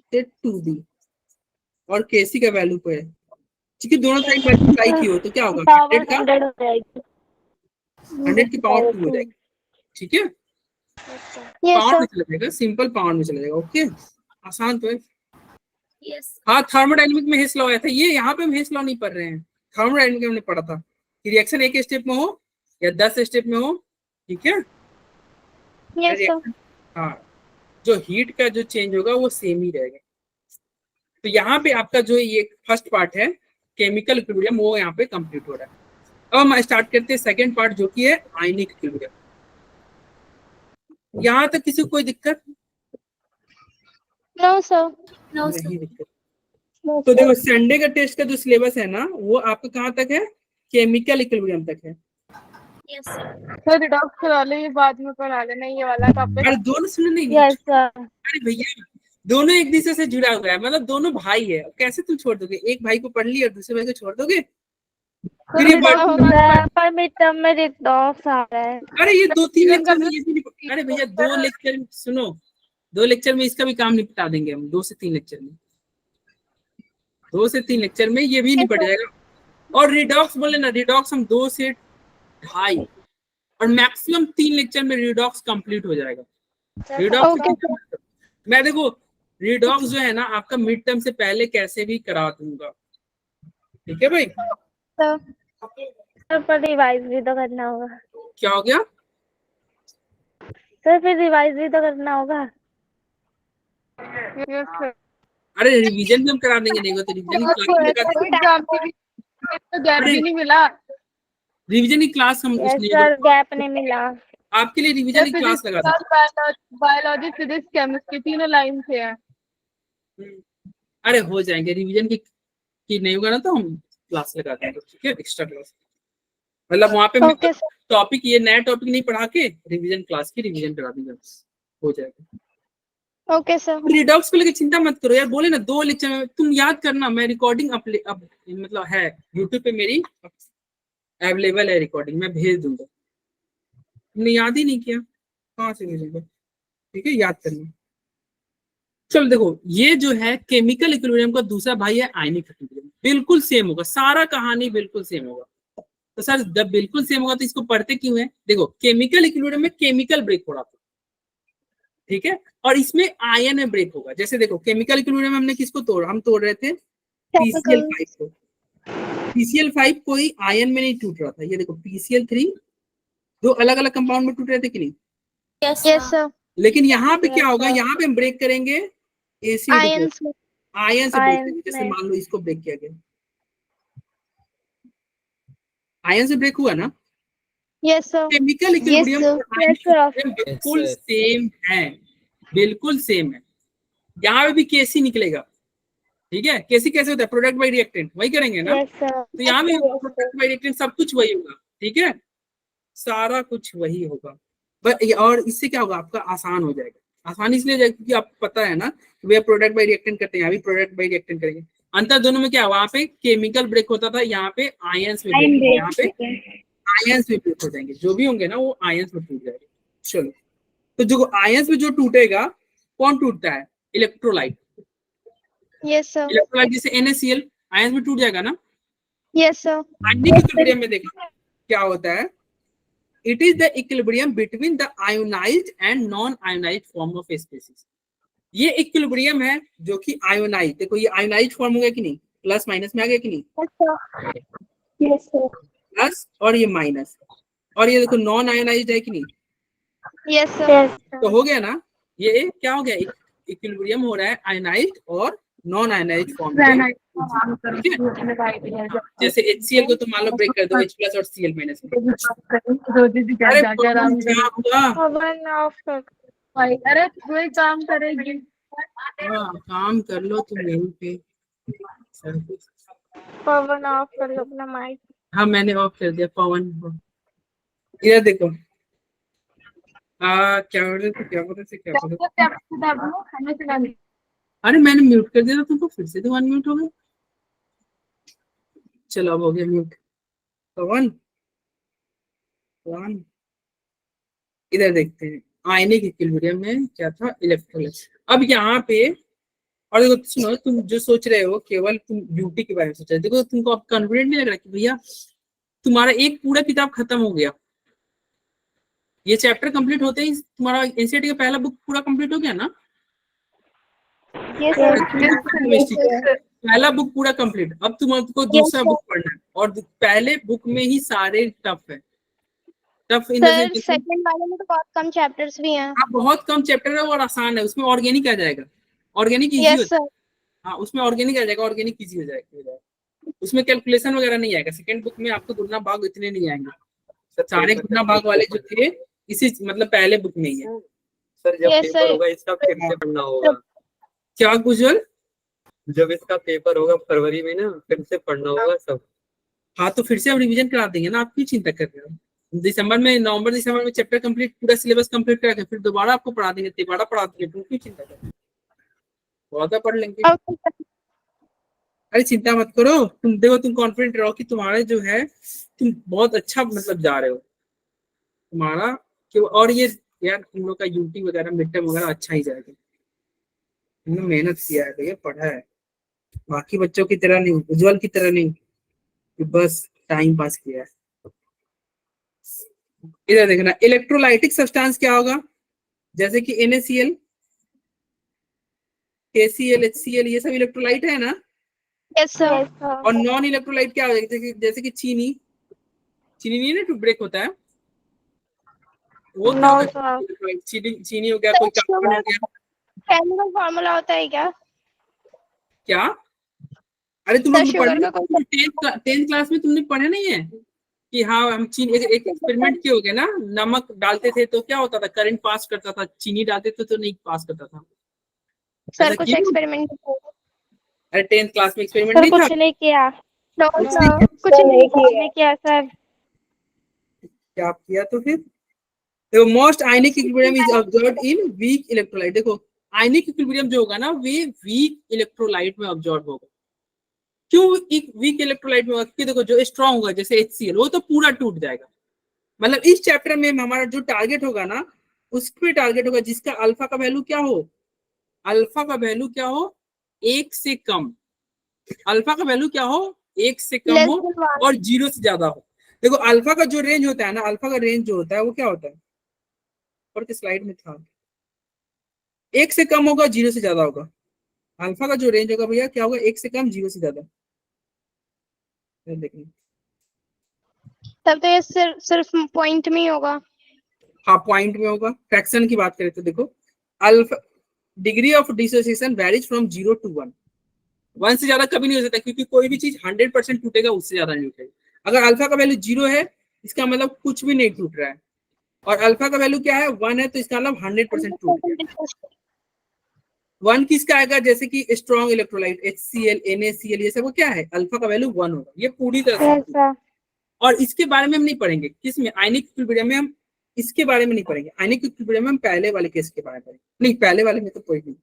से 2b, और केसी का वैल्यू को है, क्योंकि दोनों साइड मल्टीप्लाई की हो तो क्या होगा? 100 का 100 की पावर 2 हो जाएगी, ठीक है। पावर में चला जाएगा, सिंपल पावर में चला जाएगा। ओके, आसान तो है। हाँ थर्मोडायनेमिक में हेस लॉ आया था, ये यहाँ पे हम हेस लॉ नहीं पढ़ रहे हैं, थर्मोडायनेमिक में हमने पढ़ा था कि रिएक्शन एक स्टेप में हो या 10 स्टेप में हो, ठीक है। हाँ जो हीट का जो चेंज होगा वो सेम ही रहेगा। तो यहाँ पे आपका जो ये फर्स्ट पार्ट है केमिकल इक्विलिब्रियम वो यहाँ पे कंप्लीट हो रहा है। अब हम स्टार्ट करते हैं सेकंड पार्ट जो कि है आयनिक इक्विलिब्रियम। यहाँ तक किसी को कोई दिक्कत नो सर। नहीं? दिक्कत तो देखो संडे का टेस्ट का जो सिलेबस है ना वो आपका कहाँ तक है, केमिकल इक्विलिब्रियम तक है। सर रिडॉक्स करा ले, ये बाद में करा लेना ये वाला टॉपिक। अरे दोनों सुनो नहीं, यस सर। अरे भैया दोनों एक दूसरे से जुड़ा हुआ है, मतलब दोनों भाई है, कैसे तुम छोड़ दोगे? एक भाई को पढ़ लिया और दूसरे भाई को छोड़ दोगे? फिर ये पर मिड टर्म में रिडॉक्स आ रहा है। अरे ये 2-3 लेक्चर में ये भी नहीं, अरे भैया 2 लेक्चर सुनो, 2 लेक्चर में इसका भी काम निपटा देंगे हम, 2 से 3 लेक्चर में, 2 से 3 लेक्चर में ये भी निपट जाएगा। और रिडॉक्स बोले ना, रिडॉक्स हम 2 से 2.5 और मैक्सिमम 3 लेक्चर में रिडॉक्स कंप्लीट हो जाएगा। रिडॉक्स मैं देखो रिडॉक्स जो है ना आपका मिड टर्म से पहले कैसे भी करा दूंगा, ठीक है भाई? सर पर रिवाइज भी तो करना होगा। क्या हो गया? सर फिर रिवाइज भी तो करना होगा। Yes sir. अरे रिवीजन भी हम करा देंगे, नहीं तो रिवीजन की क्लास एग्जाम के लिए तो गैप भी नहीं मिला। रिवीजन की क्लास हम यस सर, गैप नहीं मिला। आपके लिए रिवीजन की क्लास लगा देंगे। बायोलॉजी, फिजिक्स, केमिस्ट्री तीनों लाइन से है। अरे हो जाएंगे, रिवीजन की नहीं होगा ना तो हम क्लास लगा देंगे, ठीक है? एक्स्ट्रा क्लास मतलब वहाँ पे टॉपिक ये नया टॉपिक नहीं पढ़ा के रिवीजन क्लास की रिवीजन करा देंगे, हो जाएगा। Okay sir. रिडॉक्स को लेकर चिंता मत करो यार, बोले ना 2 लेक्चर में तुम याद करना, मैं रिकॉर्डिंग अब मतलब है यूट्यूब पे मेरी अवेलेबल है रिकॉर्डिंग, मैं भेज दूंगा। तुमने याद ही नहीं किया, कहाँ से भेजूंगा? ठीक है, याद करना। चलो देखो ये जो है केमिकल इक्विलिब्रियम का दूसरा भाई है आयनिक इक्विलिब्रियम। बिल्कुल सेम होगा, सारा कहानी बिल्कुल सेम होगा। तो सर जब बिल्कुल सेम होगा तो इसको पढ़ते क्यों है? देखो केमिकल इक्विलिब्रियम में केमिकल ब्रेक हो रहा था, ठीक है, और इसमें आयन में ब्रेक होगा। जैसे देखो केमिकल इक्विलिब्रियम में हमने किसको तोड़ा, हम तोड़ रहे थे PCl5 को। PCl5 कोई आयन में नहीं टूट रहा था, ये देखो PCl3 दो अलग अलग कंपाउंड में टूट रहे थे कि नहीं? Yes sir. लेकिन यहाँ पे क्या होगा, यहाँ पे हम ब्रेक करेंगे एसिड आयन को, आयन से ब्रेक करेंगे। जैसे मान लो इसको ब्रेक किया गया, आयन से ब्रेक हुआ ना। Yes sir. Chemical equilibrium sir. बिल्कुल सेम है, बिल्कुल सेम है। यहाँ पे भी केसी निकलेगा, ठीक है? केसी कैसे होता है? प्रोडक्ट बाय रिएक्टेंट, वही करेंगे ना। Yes sir. तो यहाँ भी प्रोडक्ट बाय रिएक्टेंट सब कुछ वही होगा, ठीक है, सारा कुछ वही होगा। बट और इससे क्या होगा, आपका आसान हो जाएगा। आसानी इसलिए हो जाएगा क्योंकि आपको पता है ना वे प्रोडक्ट बाय रिएक्टेंट करते हैं, यहाँ भी प्रोडक्ट बाय रिएक्टेंट करेंगे। अंतर दोनों में क्या, वहाँ पे केमिकल ब्रेक होता था, यहाँ पे आयंस में ब्रेक, यहाँ पे आयंस में ब्रेक हो जाएंगे। जो भी होंगे ना वो आयंस में टूट जाएंगे। चलो तो जो आयंस में जो टूटेगा, कौन टूटता है? इलेक्ट्रोलाइट। Yes sir. इलेक्ट्रोलाइट जैसे NaCl आयंस में टूट जाएगा ना। Yes sir. आयनिक इक्विलिब्रियम में देखा क्या होता है, it is the equilibrium between the ionised and non ionised form of species. ये इक्विलिब्रियम है जो कि आयोनाइज्ड, देखो ये आयोनाइज्ड फॉर्म हो गया कि नहीं, प्लस माइनस में आ गया कि नहीं, यस सर। प्लस और ये माइनस, और ये देखो नॉन आयोनाइज्ड है कि नहीं, यस सर। तो हो गया ना। ये क्या हो गया, इक्विलिब्रियम हो रहा है आयोनाइज्ड और नॉन आयोनाइज्ड फॉर्म में। जैसे HCl को तुम मान लो ब्रेक कर दो H प्लस और Cl माइनस में। अरे कोई काम करेगी। हाँ काम कर लो तुम यहीं पे। पवन ऑफ कर लो अपना माइक। हाँ मैंने ऑफ कर दिया पवन। इधर देखो क्या हो रहा था, क्या हो रहा था? अरे मैंने म्यूट कर दिया था तुमको, फिर से तुम अनम्यूट हो गए। चलो अब हो गया म्यूट। पवन इधर देखते हैं आयनिक इक्विलिब्रियम में क्या था, इलेक्ट्रोलाइट। अब यहाँ पे और देखो सुनो, तुम जो सोच रहे हो केवल तुम ब्यूटी के बारे में सोच रहे हो, देखो तुमको अब कॉन्फिडेंट नहीं लग रहा कि भैया तुम्हारा एक पूरा किताब खत्म हो गया, ये चैप्टर कंप्लीट होते ही तुम्हारा एनसीईआरटी का पहला बुक पूरा कंप्लीट हो गया ना। पहला बुक पूरा कंप्लीट, अब तुमको दूसरा बुक पढ़ना है और पहले बुक में ही सारे टफ है। टफ इन सर सेकंड वाले में तो बहुत कम चैप्टर्स भी हैं। बहुत कम चैप्टर है और आसान है, उसमें ऑर्गेनिक आ जाएगा। ऑर्गेनिक इजी यस होता सर। है, हाँ उसमें ऑर्गेनिक आ जाएगा, ऑर्गेनिक इजी हो जाएगा, उसमें कैलकुलेशन वगैरह नहीं आएगा। सेकंड बुक में आपको गुना भाग इतने नहीं आएंगे, सारे गुना भाग वाले जो थे इसी मतलब पहले बुक में ही है। सर जब Yes, पेपर sir. होगा इसका फिर से पढ़ना होगा। क्या गुजल? जब इसका पेपर होगा फरवरी में ना, फिर से पढ़ना होगा सब। हाँ तो फिर से हम रिवीजन करा देंगे ना, आप क्यों चिंता कर रहे हो। दिसंबर में, नवंबर दिसंबर में चैप्टर कंप्लीट, पूरा सिलेबस कंप्लीट करा के फिर दोबारा आपको पढ़ा देंगे, तिबारा पढ़ा देंगे, तुम क्यों चिंता कर रहे हो, बहुत पढ़ लेंगे। Okay, sir. अरे चिंता मत करो, तुम देखो, तुम कॉन्फिडेंट रहो कि तुम्हारे जो है तुम बहुत अच्छा मतलब जा रहे हो तुम्हारा कि, और ये यार तुम लोग का यूटी वगैरह मिड टर्म वगैरह अच्छा ही जाएगा, तुमने मेहनत किया है, ये पढ़ा है, बाकी बच्चों की तरह नहीं, उज्जवल की तरह नहीं कि बस टाइम पास किया है। इधर देखना, इलेक्ट्रोलाइटिक सब्सटेंस क्या होगा, जैसे कि NaCl, KCl, HCl, ये सब इलेक्ट्रोलाइट है ना। Yes, sir. Yes, sir. और नॉन इलेक्ट्रोलाइट क्या होगा, जैसे कि चीनी, चीनी नहीं ना, टू ब्रेक होता है वो क्या No, होगा, sir. चीनी हो गया, Sir, कोई कार्बन हो sugar गया। केमिकल फार्मूला होता है क्या? क्या? अरे तुम सर लोग शुगर पढ़े का कोई 10th क्लास में तुमने पढ़े नहीं है कि हाँ हम चीनी, एक एक्सपेरिमेंट किए होगे ना, नमक डालते थे तो क्या होता था, करंट पास करता था, चीनी डालते थे तो नहीं पास करता था। सर ऐसा कुछ किया? एक्सपेरिमेंट अरे 10th क्लास में एक्सपेरिमेंट सर नहीं था? कुछ नहीं किया। नो कुछ सर, नहीं कुछ नहीं किया सर। क्या आप किया तो फिर देखो, most ionic equilibrium is observed in weak electrolyte. देखो आयनिक इक्विलिब्रियम जो होगा ना, वे वीक इलेक्ट्रोलाइट में ऑब्जर्व होगा। क्यों एक वीक इलेक्ट्रोलाइट में होगा? क्योंकि देखो जो स्ट्रांग होगा जैसे HCl, वो तो पूरा टूट जाएगा। मतलब इस चैप्टर में हमारा जो टारगेट होगा ना, उस पे टारगेट होगा जिसका अल्फा का वैल्यू क्या हो, अल्फा का वैल्यू क्या हो, 1 से कम, अल्फा का वैल्यू क्या हो, 1 से कम लेस हो देन 1। और 0 से ज्यादा हो। देखो अल्फा का जो रेंज होता है ना, अल्फा का रेंज जो होता है वो क्या होता है, और किस स्लाइड में था, 1 से कम होगा, 0 से ज्यादा होगा। अल्फा का जो रेंज होगा भैया क्या होगा, 1 से कम, 0 से ज्यादा। देखिए तब तो ये सिर्फ पॉइंट में ही होगा। हाँ पॉइंट में होगा। फ्रैक्शन की बात करें तो देखो, alpha degree of dissociation varies from 0 to 1। 1 से ज्यादा कभी नहीं हो सकता, क्योंकि कोई भी चीज 100% टूटेगा, उससे ज्यादा नहीं टूटेगा। अगर अल्फा का वैल्यू 0 है, इसका मतलब कुछ भी नहीं टूट रहा है, और अल्फा का वैल्यू क्या है, 1 है, तो इसका मतलब 100% टूट गया। 1 किसका आएगा, जैसे कि स्ट्रॉन्ग इलेक्ट्रोलाइट HCl, NaCl, ये सब क्या है, अल्फा का वैल्यू 1 होगा, ये पूरी तरह Yes, से। sir. और इसके बारे में हम नहीं पढ़ेंगे, किसमें, आयनिक इक्विलिब्रियम में हम इसके बारे में नहीं पढ़ेंगे। आयनिक इक्विलिब्रियम में हम पहले वाले केस के बारे में पढ़ेंगे, नहीं पहले वाले में तो कोई नहीं,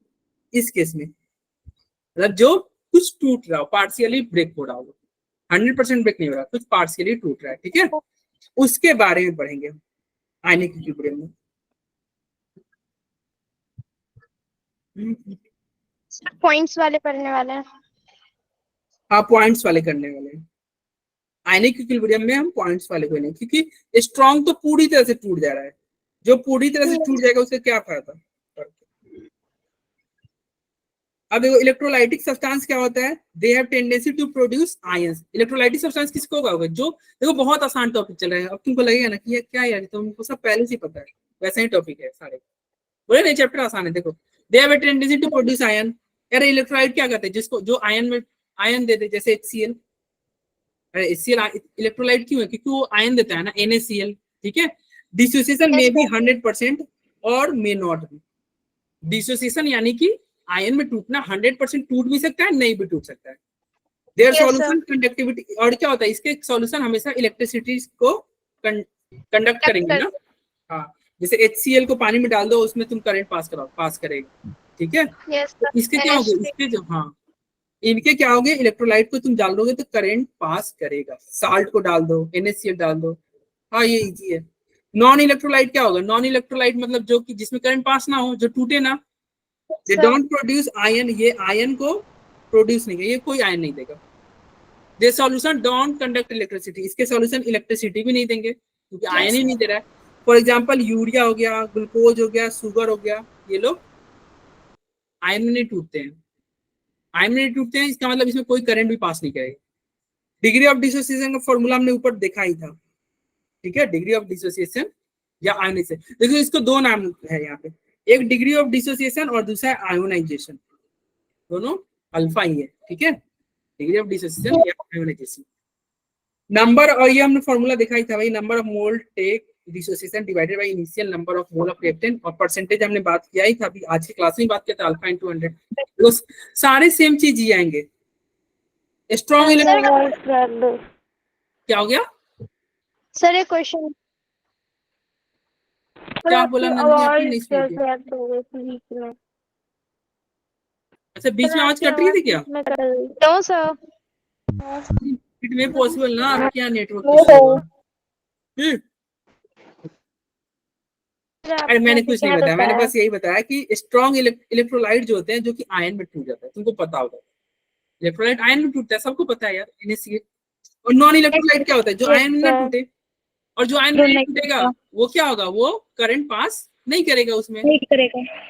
इस केस में मतलब जो कुछ टूट रहा हो, पार्शियली ब्रेक हो रहा हो, 100% ब्रेक नहीं हो रहा, कुछ पार्शियली टूट रहा है, ठीक है, उसके बारे में पढ़ेंगे आयनिक इक्विलिब्रियम में। पॉइंट्स वाले पढ़ने वाले हैं। हाँ पॉइंट्स वाले करने वाले हैं, आयनिक इक्विलिब्रियम में हम पॉइंट्स वाले करेंगे, क्योंकि स्ट्रॉन्ग तो पूरी तरह से टूट जा रहा है, जो पूरी तरह से टूट जाएगा उससे क्या फायदा। अब देखो इलेक्ट्रोलाइटिक सब्सटेंस क्या होता है, they have tendency to produce ions. Electrolytic substance किसको होगा, जो देखो बहुत आसान टॉपिक चल रहा है, अब तुमको लगेगा ना कि ये क्या यार, तुमको सब पहले से पता है, वैसा ही टॉपिक है सारे, बोले नहीं चैप्टर आसान है। देखो they have tendency to produce ion. यार इलेक्ट्रोलाइट क्या करते हैं, जिसको जो आयन में आयन दे दे, जैसे HCl, अरे HCl इलेक्ट्रोलाइट क्यों है, क्योंकि वो आयन देता है ना, NaCl, ठीक है। डिसोसिएशन में भी 100% और मे नॉट भी। डिसोसिएशन यानी कि आयन में टूटना 100% टूट भी सकता है, नहीं भी टूट सकता है। देयर Yes, सॉल्यूशन कंडक्टिविटी, और क्या होता है इसके सॉल्यूशन हमेशा इलेक्ट्रिसिटी को कंडक्ट करेंगे ना। हाँ जैसे HCl को पानी में डाल दो, उसमें तुम करंट पास करेगा, ठीक है। Yes, तो इसके क्या होगा, इसके जो हाँ इनके क्या होगे, इलेक्ट्रोलाइट को तुम डाल दोगे तो करंट पास करेगा। साल्ट को डाल दो, NaCl डाल दो, हाँ ये इजी है। नॉन इलेक्ट्रोलाइट क्या होगा, नॉन इलेक्ट्रोलाइट मतलब जो कि जिसमें करंट पास ना हो, जो टूटे ना, दे डोंट प्रोड्यूस आयन, ये आयन को प्रोड्यूस नहीं, ये कोई आयन नहीं देगा। दे सॉल्यूशन डोंट कंडक्ट इलेक्ट्रिसिटी, इसके सॉल्यूशन इलेक्ट्रिसिटी भी नहीं देंगे, क्योंकि आयन ही नहीं दे रहा है। फॉर एग्जांपल यूरिया हो गया, ग्लूकोज हो गया, शुगर हो गया, ये लोग आयन में नहीं टूटते हैं, आयन में नहीं टूटते हैं, इसका मतलब इसमें कोई करंट भी पास नहीं करेगा। डिग्री ऑफ डिसोसिएशन का फॉर्मूला हमने ऊपर देखा ही था, ठीक है, डिग्री ऑफ डिसोसिएशन या आयोनाइजेशन। देखो इसको दो नाम है यहाँ पे, एक डिग्री ऑफ डिसोसिएशन और दूसरा है आयोनाइजेशन, दोनों अल्फा ही है, ठीक है। डिग्री ऑफ डिसोसिएशन या आयोनाइजेशन नंबर, और ये हमने फॉर्मूला दिखाई था भाई, number of mole take dissociation divided by initial number of mole of reactant, और परसेंटेज हमने बात किया ही था अभी आज की क्लास में बात किया था, अल्फा इनटू 100। तो सारे सेम चीज ही आएंगे। स्ट्रॉन्ग इलेक्ट्रोलाइट क्या हो गया सर एक क्वेश्चन क्या बोला नंदी, आपने नहीं सुन दिया? अच्छा बीच में आवाज कट रही थी क्या? No sir. इट में पॉसिबल ना, आप क्या नेटवर्क अरे मैंने कुछ नहीं बताया, मैंने बस यही बताया कि स्ट्रॉन्ग इलेक्ट्रोलाइट जो होते हैं जो कि आयन में टूट जाता है, तुमको पता होगा इलेक्ट्रोलाइट आयन में टूटता है, सबको पता है यार इनिशिएट। और नॉन इलेक्ट्रोलाइट क्या होता है? जो आयन में ना टूटे, और जो आयन में टूटेगा वो क्या होगा? वो करंट पास नहीं करेगा उसमें,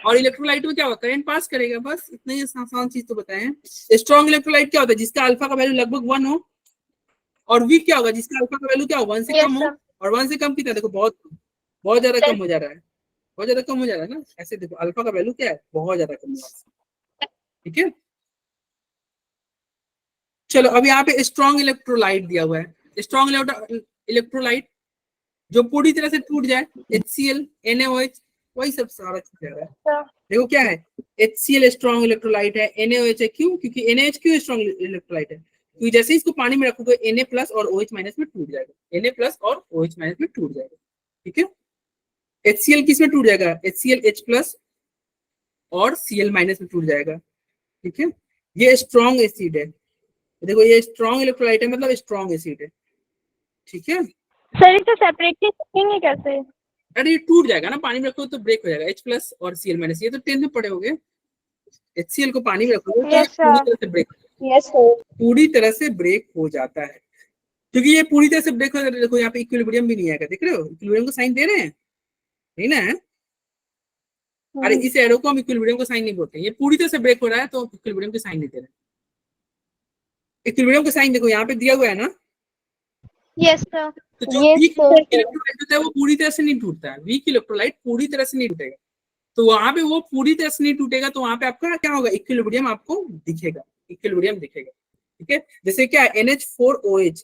और इलेक्ट्रोलाइट में क्या होगा? करंट पास करेगा। बस इतना ही आसान चीज तो बताए हैं। स्ट्रॉन्ग इलेक्ट्रोलाइट क्या होता है? जिसका अल्फा का वैल्यू लगभग 1 हो, और वीक क्या होगा? जिसका अल्फा का वैल्यू क्या हो? 1 से कम हो, और 1 से कम कितना? देखो बहुत बहुत ज्यादा कम हो जा रहा है, बहुत ज्यादा कम हो जा रहा है ना। ऐसे देखो अल्फा का वैल्यू क्या है? बहुत ज्यादा कम हो रहा है, ठीक है। चलो अब यहाँ पे स्ट्रॉन्ग इलेक्ट्रोलाइट दिया हुआ है। स्ट्रॉन्ग इलेक्ट्रोलाइट जो पूरी तरह से टूट जाए, HCl, NaOH, वही सब सारा चीज है। देखो क्या है, HCl स्ट्रॉन्ग इलेक्ट्रोलाइट है, NaOH है, क्यों? क्योंकि NaOH क्यों स्ट्रॉन्ग इलेक्ट्रोलाइट है? क्योंकि जैसे इसको पानी में रखोगे Na प्लस और OH माइनस में टूट जाएगा, Na प्लस और OH माइनस में टूट जाएगा, ठीक है। HCl किस में टूट जाएगा? HCl H प्लस और Cl माइनस में टूट जाएगा, ठीक है। ये स्ट्रॉन्ग एसिड है, देखो ये स्ट्रॉन्ग इलेक्ट्रोलाइट है, मतलब स्ट्रॉन्ग एसिड है, ठीक है। सर इसे सेपरेटली रखेंगे कैसे? अरे ये टूट जाएगा ना, पानी में रखोगे तो ब्रेक हो जाएगा। H प्लस और Cl माइनस, ये तो 10th में पढ़े होगे। HCl को पानी में रखोगे तो Yes, पूरी तरह से ब्रेक, पूरी तरह से ब्रेक हो जाता है। क्योंकि ये पूरी तरह से ब्रेक हो जाता है, देखो यहाँ पे इक्विलिब्रियम भी नहीं आएगा, देख रहे हो? इक्विलिब्रियम को साइन दे रहे हैं, नहीं ना? अरे इस एरो को हम इक्विलिब्रियम को साइन नहीं बोलते, ये पूरी तरह से ब्रेक हो रहा है तो इक्विलिब्रियम को साइन नहीं दे रहे। इक्विलिब्रियम को साइन देखो यहाँ पे दिया हुआ है ना। Yes sir. तो जो वीक इलेक्ट्रोलाइट होता है वो पूरी तरह से नहीं टूटता है, वीक इलेक्ट्रोलाइट पूरी तरह से नहीं टूटेगा, तो वहां पे वो पूरी तरह से नहीं टूटेगा, तो वहां पे आपका क्या होगा? इक्विलिब्रियम आपको दिखेगा, इक्विलिब्रियम दिखेगा, ठीक है। जैसे क्या है, NH4OH,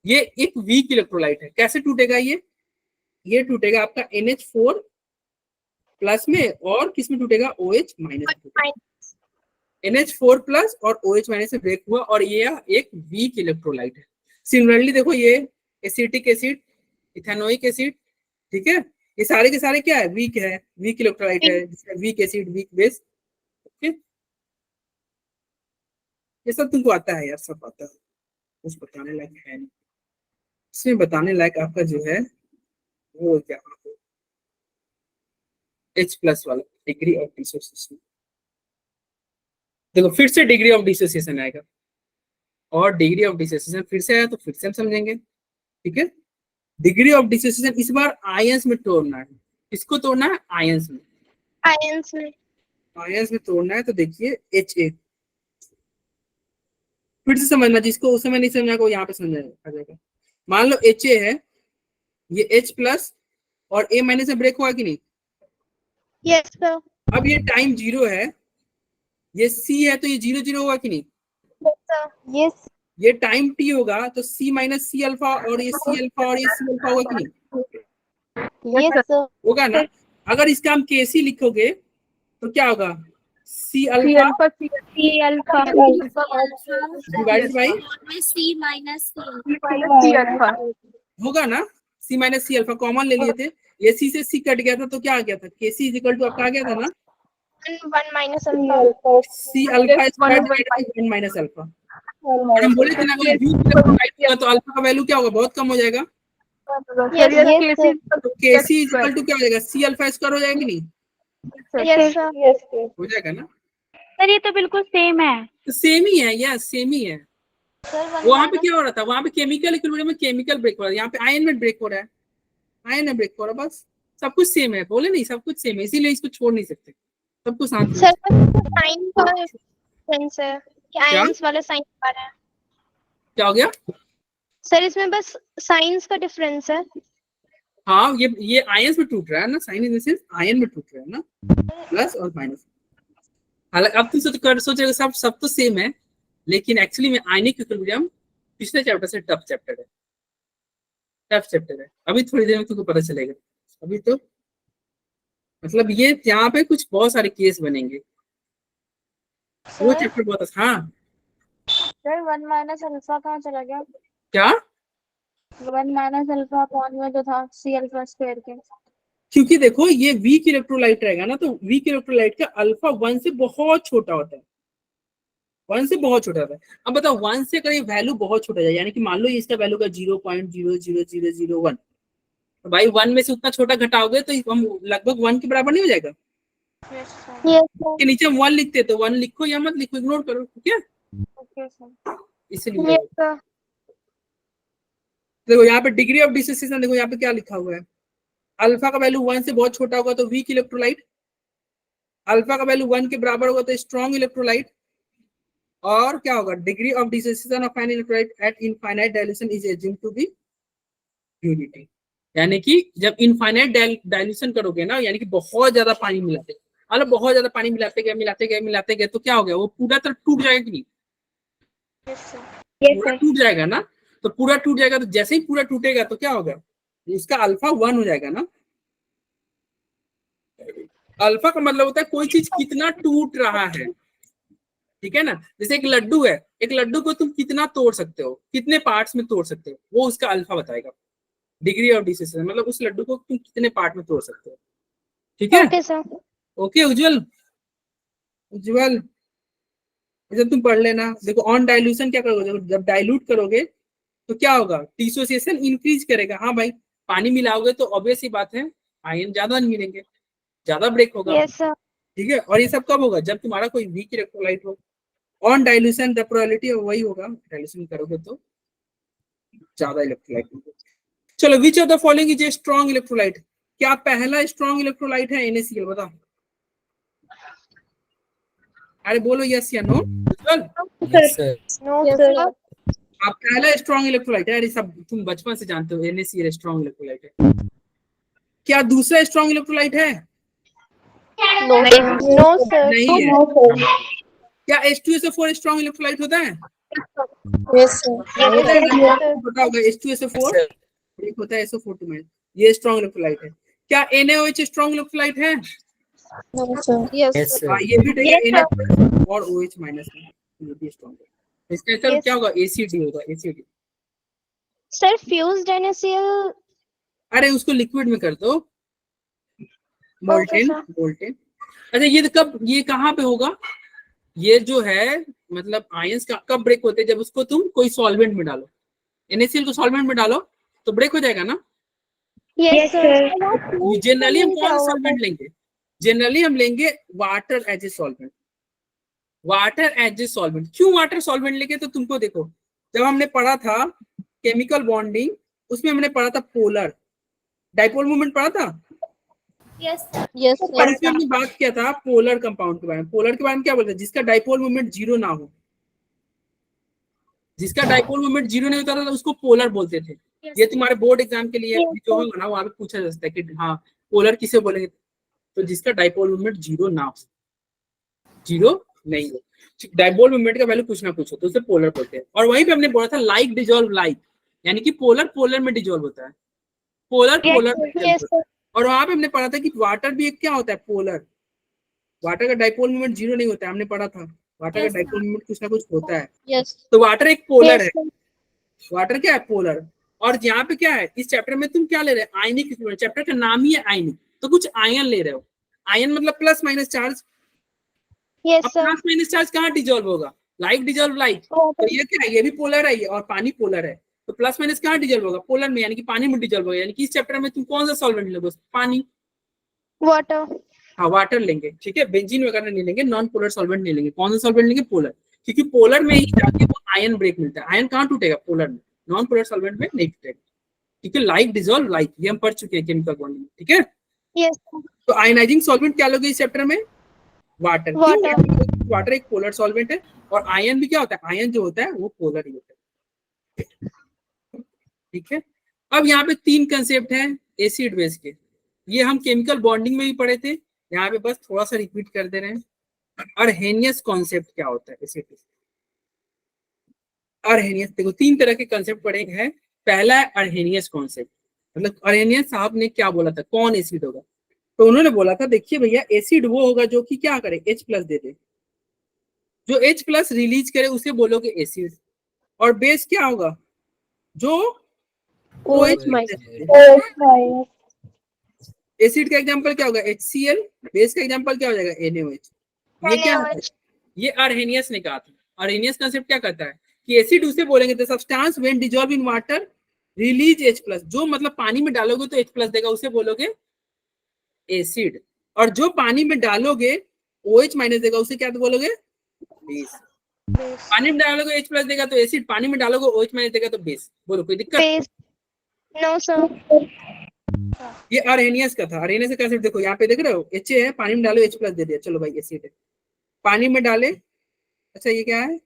ये एक वीक इलेक्ट्रोलाइट है। कैसे टूटेगा ये टूटेगा आपका NH4 प्लस में, और किस में टूटेगा? OH minus. NH4 प्लस और OH माइनस से ब्रेक हुआ, और ये एक वीक इलेक्ट्रोलाइट है। सिमिलरली देखो ये एसिटिक एसिड, इथेनोइक एसिड, ठीक है, ये सारे के सारे क्या है? वीक है, वीक इलेक्ट्रोलाइट है, weak acid, weak base, okay. ये सब तुमको आता है यार, सब आता है, कुछ बताने लायक है नहीं। इसमें बताने लायक आपका जो है वो क्या, H प्लस वाला डिग्री ऑफ डिसोसिएशन। देखो फिर से डिग्री ऑफ डिसोसिएशन आएगा, और डिग्री ऑफ डिसोसिएशन फिर से आया तो फिर से हम समझेंगे, ठीक है। डिग्री ऑफ डिसोसिएशन इस बार आयंस में तोड़ना है। किसको तोड़ना है? आयंस में। आयंस में, आयंस में तोड़ना है, तो देखिए Ha, फिर से समझना, जिसको उस समय नहीं समझा को यहाँ पे समझ आ जाएगा। मान लो Ha है, ये H प्लस और A माइनस में ब्रेक हुआ कि नहीं? Yes sir. अब ये टाइम 0 है, ये C है, तो ये 0 0 होगा कि नहीं? यस ये टाइम T होगा, तो C माइनस C अल्फा, और ये C अल्फा और ये C अल्फा होगा कि नहीं? यस होगा ना। अगर इसका हम Kc लिखोगे तो क्या होगा? C alpha C alpha divided by C minus C. होगा ना, C minus C alpha common ले लिए थे, ये C से C कट गया था, तो क्या आ गया था? Kc इज इक्वल टू आपका आ गया था ना 1 minus alpha. C alpha square divided by 1 minus alpha. और हम बोले थे ना अगर वीक इलेक्ट्रोलाइट होगा तो अल्फा का वैल्यू क्या होगा? बहुत कम हो जाएगा, तो Kc इज इक्वल टू क्या हो जाएगा? C अल्फा स्क्वायर हो जाएगा कि नहीं? Yes sir. हो जाएगा ना। सर ये तो बिल्कुल सेम है। तो सेम ही है, यस सेम ही है। वहां पे क्या हो रहा था? वहां पे केमिकल इक्विलिब्रियम में केमिकल ब्रेक हो रहा है, यहाँ पे आयन में ब्रेक हो रहा है, आयन में ब्रेक हो रहा है, बस सब कुछ सेम है। बोले नहीं सब कुछ सेम है, इसीलिए इसको छोड़ नहीं सकते, सब कुछ साथ में। सर साइन का डिफरेंस है कि आयंस वाले साइन आ रहा है। क्या हो गया? सर इसमें बस साइंस का डिफरेंस है। हाँ ये आयंस में टूट रहा है ना, sign in the sense ion में टूट रहा है ना, प्लस और माइनस। हालांकि अब तुम सोचोगे सब सब तो सेम है, लेकिन एक्चुअली में आयनिक इक्विलिब्रियम पिछले चैप्टर से टफ चैप्टर है। अभी थोड़ी देर में तुमको पता चलेगा। अभी तो मतलब ये यहाँ पे कुछ बहुत सारे केस बनेंगे, वो चैप्टर बहुत। हाँ सर 1 माइनस अल्फा कहाँ चला गया? क्या? 1 माइनस अल्फा अपॉन में जो था सी अल्फा स्क्वायर के। क्योंकि देखो ये वीक इलेक्ट्रोलाइट रहेगा ना, तो वीक इलेक्ट्रोलाइट का अल्फा 1 से बहुत छोटा होता है, 1 से बहुत छोटा होता है। अब बताओ 1 से अगर ये वैल्यू बहुत छोटा जाए, यानी कि मान लो इसका वैल्यू का 0.00001, तो भाई 1 में से उतना छोटा घटाओगे तो हम लगभग 1 के बराबर नहीं हो जाएगा? Yes sir. Yes, sir. के नीचे हम 1 लिखते तो 1 लिखो या मत लिखो, इग्नोर करो, ठीक है? Okay sir. इसलिए Yes, sir. देखो यहाँ पे डिग्री ऑफ डिसोसिएशन, देखो यहाँ पे क्या लिखा हुआ है, अल्फा का वैल्यू 1 से बहुत छोटा होगा तो वीक इलेक्ट्रोलाइट, अल्फा का वैल्यू 1 के बराबर होगा तो स्ट्रॉन्ग इलेक्ट्रोलाइट, और क्या होगा, degree of dissociation of an electrolyte at infinite dilution is assumed to be unity. यानी कि जब इनफाइनाइट डाइल्यूशन करोगे ना, यानी कि बहुत ज्यादा पानी मिलाते, मतलब बहुत ज्यादा पानी मिलाते गए तो क्या हो गया, वो पूरा तरह टूट जाएगा कि नहीं? Yes sir. पूरा टूट जाएगा ना, तो पूरा टूट जाएगा, तो जैसे ही पूरा टूटेगा तो क्या होगा, इसका अल्फा 1 हो जाएगा ना। अल्फा का मतलब होता है कोई चीज कितना टूट रहा है, ठीक है ना? जैसे एक लड्डू है, एक लड्डू को तुम कितना तोड़ सकते हो, कितने पार्ट्स में तोड़ सकते हो, वो उसका अल्फा बताएगा। डिग्री ऑफ डिसोसिएशन मतलब उस लड्डू को तुम कितने पार्ट में तोड़ सकते हो, ठीक है? Okay, sir. ओके उज्जवल, जब तुम पढ़ लेना। देखो ऑन डाइल्यूशन क्या करोगे, जब डाइल्यूट करोगे तो क्या होगा, डिसोसिएशन इंक्रीज करेगा। हाँ भाई, पानी मिलाओगे तो ऑब्वियस ही बात है आयन ज्यादा नहीं मिलेंगे, ज्यादा ब्रेक होगा, Yes, sir. ठीक है? और ये सब कब होगा, जब तुम्हारा कोई वीक इलेक्ट्रोलाइट हो। ऑन डाइल्यूशन द प्रोबेबिलिटी वही होगा, डाइल्यूशन करोगे तो ज्यादा इलेक्ट्रोलाइट होगा। चलो, which of the following is a strong electrolyte? क्या पहला स्ट्रॉन्ग इलेक्ट्रोलाइट है NaCl? बताओ, अरे बोलो यस या no. Yes, sir. No, Yes, sir. sir. आप पहला स्ट्रॉन्ग इलेक्ट्रोलाइट है, अरे सब तुम बचपन से जानते हो NaCl स्ट्रॉन्ग इलेक्ट्रोलाइट है। क्या दूसरा स्ट्रॉन्ग इलेक्ट्रोलाइट है? No, sir. नहीं है। क्या H2SO4 स्ट्रॉन्ग इलेक्ट्रोलाइट होता है? Yes sir. होता है ना? Yes, sir. पता होगा H2SO4 Sir. एक होता है SO4 में, ये स्ट्रॉन्ग इलेक्ट्रोलाइट है। क्या NaOH स्ट्रॉन्ग इलेक्ट्रोलाइट है? No sir. Yes, Yes, sir. sir. हाँ, ये भी ठीक है, Yes, Na और OH माइनस में, ये भी स्ट्रॉन्ग है। इसका आंसर Yes. क्या होगा, ACD होगा, ACD। Sir, fused NaCl. अरे उसको लिक्विड में कर दो, Okay, मोल्टेन sir. मोल्टेन। अच्छा ये कब, ये कहाँ पे होगा, ये जो है मतलब आयंस का कब ब्रेक होते हैं, जब उसको तुम कोई सॉल्वेंट में डालो, NaCl को सॉल्वेंट में डालो तो ब्रेक हो जाएगा ना। Yes, sir. जनरली हम कौन सा सॉल्वेंट लेंगे, जनरली हम लेंगे water as a solvent, water as a solvent. क्यों वाटर सॉल्वेंट लेंगे, तो तुमको देखो जब हमने पढ़ा था केमिकल बॉन्डिंग, उसमें हमने पढ़ा था पोलर डाइपोल मूवमेंट पढ़ा था, Yes, sir. यस और उसमें हमने बात किया था पोलर कंपाउंड के बारे में। पोलर के बारे में क्या बोलते हैं, जिसका डाइपोल मूवमेंट जीरो ना हो, जिसका डाइपोल मूवमेंट जीरो नहीं होता था तो उसको पोलर बोलते थे। Yes. ये तुम्हारे बोर्ड एग्जाम के लिए जो होगा ना, वहां पे पूछा जा सकता है कि हाँ पोलर किसे बोलेंगे, तो जिसका डाइपोल मूवमेंट जीरो ना हो, जीरो नहीं हो, डाइपोल मूवमेंट का वैल्यू कुछ ना कुछ हो तो उसे पोलर बोलते हैं। और वहीं पे हमने बोला था लाइक डिजोल्व लाइक, यानी कि पोलर पोलर में डिजोल्व होता है, पोलर पोलर में dissolve Yes, होता है। sir. और वहां पे हमने पढ़ा था कि वाटर भी एक क्या होता है, पोलर। वाटर का डाइपोल मूवमेंट जीरो नहीं होता है, हमने पढ़ा था वाटर का Yes, डाइपोल मूवमेंट कुछ ना कुछ होता है। यस तो वाटर एक पोलर Yes, है, sir. वाटर क्या है, पोलर। और यहाँ पे क्या है, इस चैप्टर में तुम क्या ले रहे हो, आयनिक, चैप्टर का नाम ही है आयनिक, तो कुछ आयन ले रहे हो। आयन मतलब प्लस माइनस चार्ज। Yes, अब sir. प्लस माइनस चार्ज कहाँ डिजोल्व होगा, लाइक डिजोल्व लाइक। तो ये क्या है, ये भी पोलर है, ये और पानी पोलर है, तो प्लस माइनस कहाँ डिजोल्व होगा, पोलर में, यानी कि पानी में डिजोल्व होगा। यानी कि इस चैप्टर में तुम कौन सा सॉल्वेंट लोगे, पानी। Water. हाँ वाटर लेंगे, ठीक है, बेंजीन वगैरह नहीं लेंगे, नॉन पोलर सॉल्वेंट नहीं लेंगे। कौन सा सॉल्वेंट लेंगे, पोलर, क्योंकि पोलर में ही जाके वो आयन ब्रेक मिलता है। आयन कहाँ टूटेगा, पोलर में, नॉन पोलर सॉल्वेंट में नहीं टूटेगा, ठीक है। लाइक डिजोल्व लाइक, ये हम पढ़ चुके हैं केमिकल बॉन्डिंग, ठीक है। Yes, sir. तो आयनाइजिंग सॉल्वेंट क्या लोगे इस चैप्टर में, वाटर। Water. वाटर एक पोलर सॉल्वेंट है, और आयन भी क्या होता है, आयन जो होता है वो पोलर ही होता है, ठीक है। अब यहाँ पे 3 कंसेप्ट हैं एसिड बेस के, ये हम केमिकल बॉन्डिंग में भी पढ़े थे, यहाँ पे बस थोड़ा सा रिपीट कर दे रहे हैं। अर्हेनियस कॉन्सेप्ट क्या होता है इसे? अर्हेनियस देखो 3 तरह के कॉन्सेप्ट पढ़े हैं। पहला है अर्हेनियस कॉन्सेप्ट, मतलब अर्हेनियस साहब ने क्या बोला था, कौन एसिड होगा? तो उन्होंने बोला था देखिए भैया एसिड वो होगा जो कि क्या करे, H प्लस दे दे, जो H प्लस रिलीज करे उसे बोलोगे एसिड। और बेस क्या होगा, जो OH OH एसिड का एग्जांपल क्या होगा, HCl। बेस का एग्जांपल क्या हो जाएगा, NaOH। ये क्या है, ये अर्हेनियस ने कहा था। अर्हेनियस कांसेप्ट क्या करता है कि एसिड उसे बोलेंगे the substance when dissolve in water release H plus, जो मतलब पानी में डालोगे तो H प्लस देगा उसे बोलोगे एसिड। और जो पानी में डालोगे OH माइनस देगा उसे क्या बोलोगे, बेस। पानी में डालोगे H प्लस देगा तो एसिड, पानी में डालोगे OH माइनस देगा तो बेस। बोलो कोई दिक्कत? बेस। No sir. ये अर्हेनियस का था। अर्हेनियस का कांसेप्ट देखो यहाँ पे देख रहे हो, H है, पानी में डालो H प्लस दे दिया, चलो भाई एसिड है। पानी में डाले, अच्छा ये क्या है,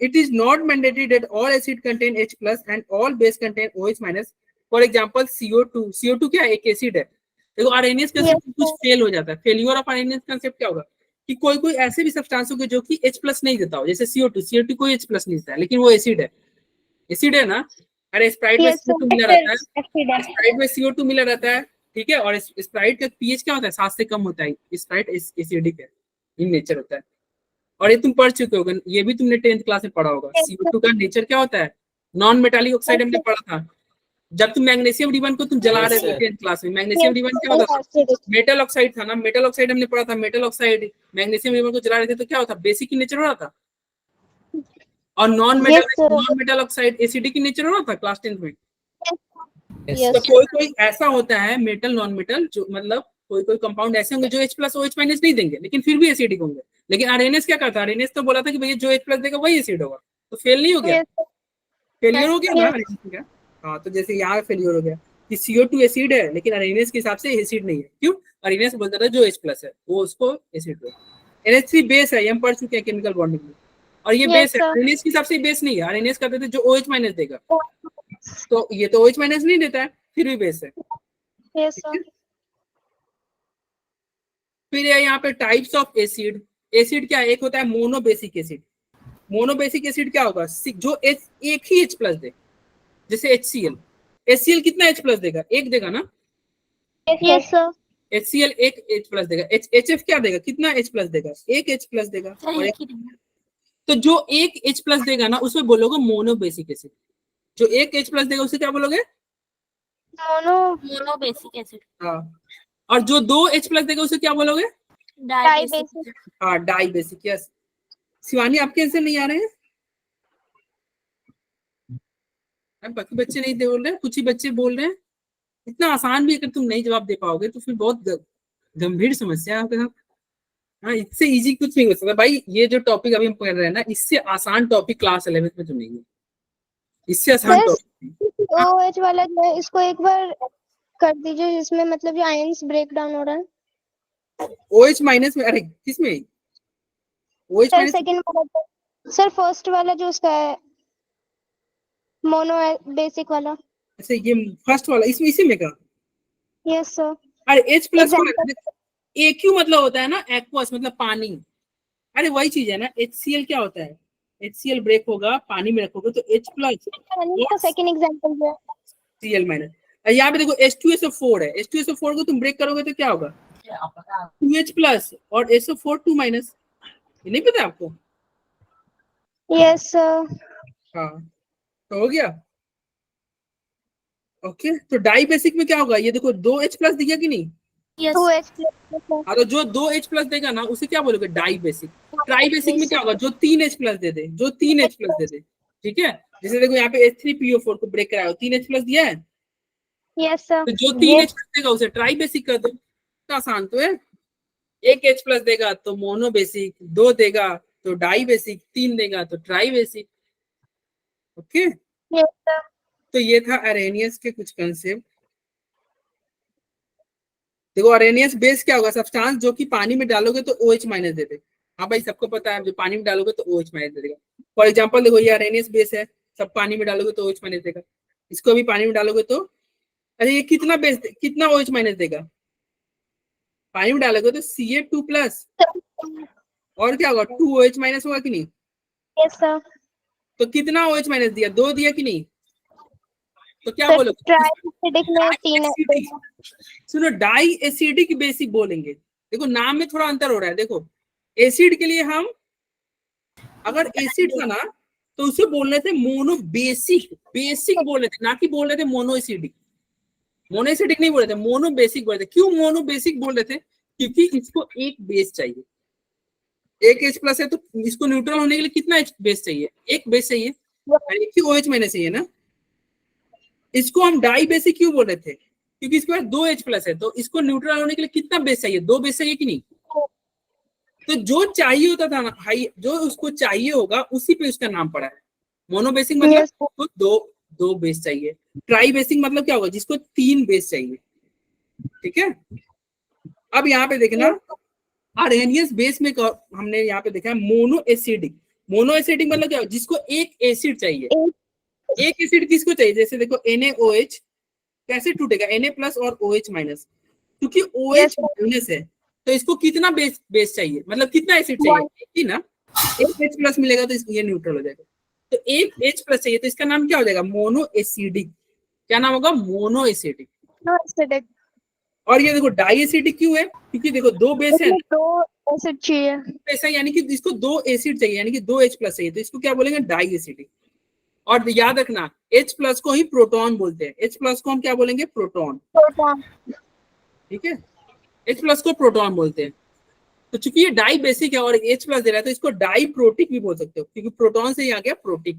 it is not mandatory that all acid contain H plus and all base contain OH minus. For example CO2, CO2 क्या है, एक एसिड है। देखो अर्हेनियस कांसेप्ट कुछ फेल हो जाता है। फेलियर ऑफ अर्हेनियस कांसेप्ट क्या होगा कि कोई कोई ऐसे भी सब्सटेंस होंगे जो कि H प्लस नहीं देता हो, जैसे CO2, CO2 कोई H प्लस नहीं देता है लेकिन वो एसिड है। एसिड है ना, अरे स्प्राइट में CO2 मिला रहता है, स्प्राइट में CO2 मिला रहता है, ठीक है। और स्प्राइट का पीएच क्या होता है, 7 से कम होता है। स्प्राइट एसिडिक है इन नेचर होता है। और ये तुम पढ़ चुके होगे, ये भी तुमने 10th क्लास में पढ़ा होगा। CO2 का नेचर क्या होता है, नॉन मेटालिक ऑक्साइड हमने पढ़ा था। जब तुम मैग्नीशियम रिबन को तुम जला रहे थे 10th क्लास में, मैग्नीशियम रिबन क्या होता था, मेटल ऑक्साइड था ना। मेटल ऑक्साइड हमने पढ़ा था, मेटल ऑक्साइड मैग्नीशियम रिबन को जला रहे थे तो क्या होता, बेसिक नेचर हो रहा था। और non metal oxide acidic nature हो रहा था क्लास 10th में। तो कोई कोई ऐसा होता है मेटल नॉन मेटल, जो मतलब कोई कोई कंपाउंड ऐसे होंगे जो H प्लस OH माइनस नहीं देंगे लेकिन फिर भी एसिडिक होंगे। लेकिन अर्हेनियस क्या करता है, अर्हेनियस तो बोला था कि भैया जो H प्लस देगा वही एसिड होगा। तो फेल नहीं हो गया, फेलियर हो गया ना अर्हेनियस का। हाँ, तो जैसे यहाँ फेलियर हो गया कि CO2 एसिड है लेकिन अर्हेनियस के हिसाब से एसिड नहीं है। क्यों, अर्हेनियस बोलता था जो H प्लस है वो उसको एसिड है। NH3 बेस है, ये हम पढ़ चुके हैं केमिकल बॉन्डिंग में। और ये बेस है, अर्हेनियस के हिसाब से बेस नहीं है। अर्हेनियस कहते थे जो OH माइनस देगा, तो ये तो OH माइनस नहीं देता है फिर भी बेस है। फिर यहाँ पे टाइप्स ऑफ एसिड। एसिड क्या है, एक होता है मोनोबेसिक एसिड। मोनोबेसिक एसिड क्या होगा, जो एक ही H प्लस दे, जैसे HCl। HCl कितना H प्लस देगा, एक देगा ना। Yes sir. HCl एक H प्लस देगा। HF क्या देगा, कितना H प्लस देगा, एक H प्लस देगा। और तो जो एक H प्लस देगा ना उसमें बोलोगे मोनोबेसिक एसिड। जो एक H प्लस देगा उसे क्या बोलोगे, मोनोबेसिक एसिड। हाँ। और जो 2 H प्लस देगा उसे क्या बोलोगे, डाइबेसिक। हाँ डाइबेसिक। यस शिवानी, आपके आंसर नहीं आ रहे हैं? बाकी बच्चे नहीं बोल रहे, कुछ ही बच्चे बोल रहे हैं। इतना आसान भी अगर तुम नहीं जवाब दे पाओगे तो फिर बहुत गंभीर समस्या है आपके साथ। हाँ, इससे इजी कुछ नहीं हो सकता भाई। ये जो टॉपिक अभी हम पढ़ रहे हैं ना, इससे आसान टॉपिक क्लास 11th में तो नहीं है। इससे आसान टॉपिक OH वाला जो है इसको एक बार कर दीजिए, जिसमें मतलब जो आयंस ब्रेक डाउन हो रहा है। OH माइनस में, अरे किसमें OH सर माइनस? सेकंड वाला, सर फर्स्ट वाला जो उसका है मोनो बेसिक वाला। अच्छा ये फर्स्ट वाला, इसमें इसी में का। Yes sir. अरे H प्लस AQ मतलब होता है ना एक्वस, मतलब पानी। अरे वही चीज है ना, HCl क्या होता है, HCl ब्रेक होगा पानी में रखोगे तो H प्लस इसका सेकंड एग्जांपल जो है Cl माइनस। यहाँ पे देखो H2SO4 है, H2SO4 को तुम ब्रेक करोगे तो क्या होगा, 2H प्लस और SO4 2 माइनस। ये नहीं पता आपको? Yes sir. हाँ तो हो गया। ओके, तो डाई बेसिक में क्या होगा, ये देखो 2H प्लस दिया कि नहीं, यस 2H हाँ तो जो 2H प्लस देगा ना उसे क्या बोलोगे, डाई बेसिक। ट्राई बेसिक में क्या होगा, जो 3H प्लस दे दे, जो 3H प्लस दे दे, ठीक है। जैसे देखो यहाँ पे H3PO4 को ब्रेक कराया, 3H प्लस दिया है, यस सर। तो जो 3H प्लस देगा उसे ट्राई बेसिक कर दो। इतना आसान तो है। एक H प्लस देगा तो मोनो बेसिक, 2 देगा तो डाई बेसिक, 3 देगा तो try basic. Okay, yes sir. तो ये था अर्हेनियस के कुछ कंसेप्ट। देखो अर्हेनियस बेस क्या होगा, सब्सटेंस जो कि पानी में डालोगे तो OH माइनस दे दे। हाँ भाई सबको पता है, जो पानी में डालोगे तो OH माइनस दे देगा। फॉर एग्जांपल देखो ये अर्हेनियस बेस है, सब पानी में डालोगे तो OH माइनस देगा। इसको भी पानी में डालोगे तो, अरे ये कितना बेस कितना OH माइनस देगा, पानी में डालोगे तो Ca2 प्लस और क्या होगा 2OH माइनस होगा कि नहीं? Yes sir. तो कितना OH माइनस दिया? 2 दिया कि नहीं? तो क्या सर बोलोगे? ट्राइएसिडिक में 3 सुनो, डाई एसिडिक बेसिक बोलेंगे। देखो नाम में थोड़ा अंतर हो रहा है। देखो एसिड के लिए हम, अगर एसिड था ना तो उसे बोल रहे थे मोनो बेसिक, बेसिक बोल रहे थे, ना कि बोल रहे थे मोनो एसिडिक। मोनो एसिडिक नहीं बोल रहे थे, मोनो बेसिक बोल रहे थे। क्यों मोनो बेसिक बोल रहे थे? क्योंकि इसको एक बेस चाहिए, एक H प्लस है तो इसको न्यूट्रल होने के लिए कितना H बेस चाहिए? एक बेस चाहिए, यानी कि OH माइनस चाहिए ना। इसको हम डाई बेसिक क्यों बोल रहे थे? क्योंकि इसके पास 2 H प्लस है, तो इसको न्यूट्रल होने के लिए कितना बेस चाहिए? 2 बेस चाहिए कि नहीं? तो जो चाहिए होता था ना हाई, जो उसको चाहिए होगा उसी पे उसका नाम पड़ा है। मोनो बेसिक मतलब उसको दो बेस चाहिए। ट्राई बेसिक मतलब क्या होगा? जिसको 3 बेस चाहिए। ठीक है, अब यहाँ पे देखना आर्हेनियस बेस में हमने यहाँ पे देखा है मोनो एसिडिक। मोनो एसिडिक मतलब क्या? जिसको एक एसिड चाहिए। एक एसिड किसको चाहिए? जैसे देखो NaOH कैसे टूटेगा? Na प्लस और OH माइनस, क्योंकि OH माइनस है तो इसको कितना बेस चाहिए? मतलब कितना एसिड चाहिए? एक ही ना। एक H प्लस मिलेगा तो ये न्यूट्रल हो जाएगा। तो एक H प्लस चाहिए तो इसका नाम क्या हो जाएगा? Mono acidic. क्या नाम होगा? Mono acidic. और ये देखो डाई एसिडिक क्यों है? क्योंकि देखो 2 बेस है, 2 एसिड चाहिए। ऐसा यानी कि इसको 2 एसिड चाहिए, यानी कि 2 H प्लस चाहिए, तो इसको क्या बोलेंगे? Diacidic. और याद रखना H प्लस को ही प्रोटॉन बोलते हैं। H प्लस को हम क्या बोलेंगे? प्रोटॉन। ठीक है, H प्लस को प्रोटॉन बोलते हैं। तो चूंकि ये डाई बेसिक है और H प्लस दे रहा है तो इसको डाई प्रोटिक भी बोल सकते हो, क्योंकि प्रोटॉन से ही आ गया प्रोटिक।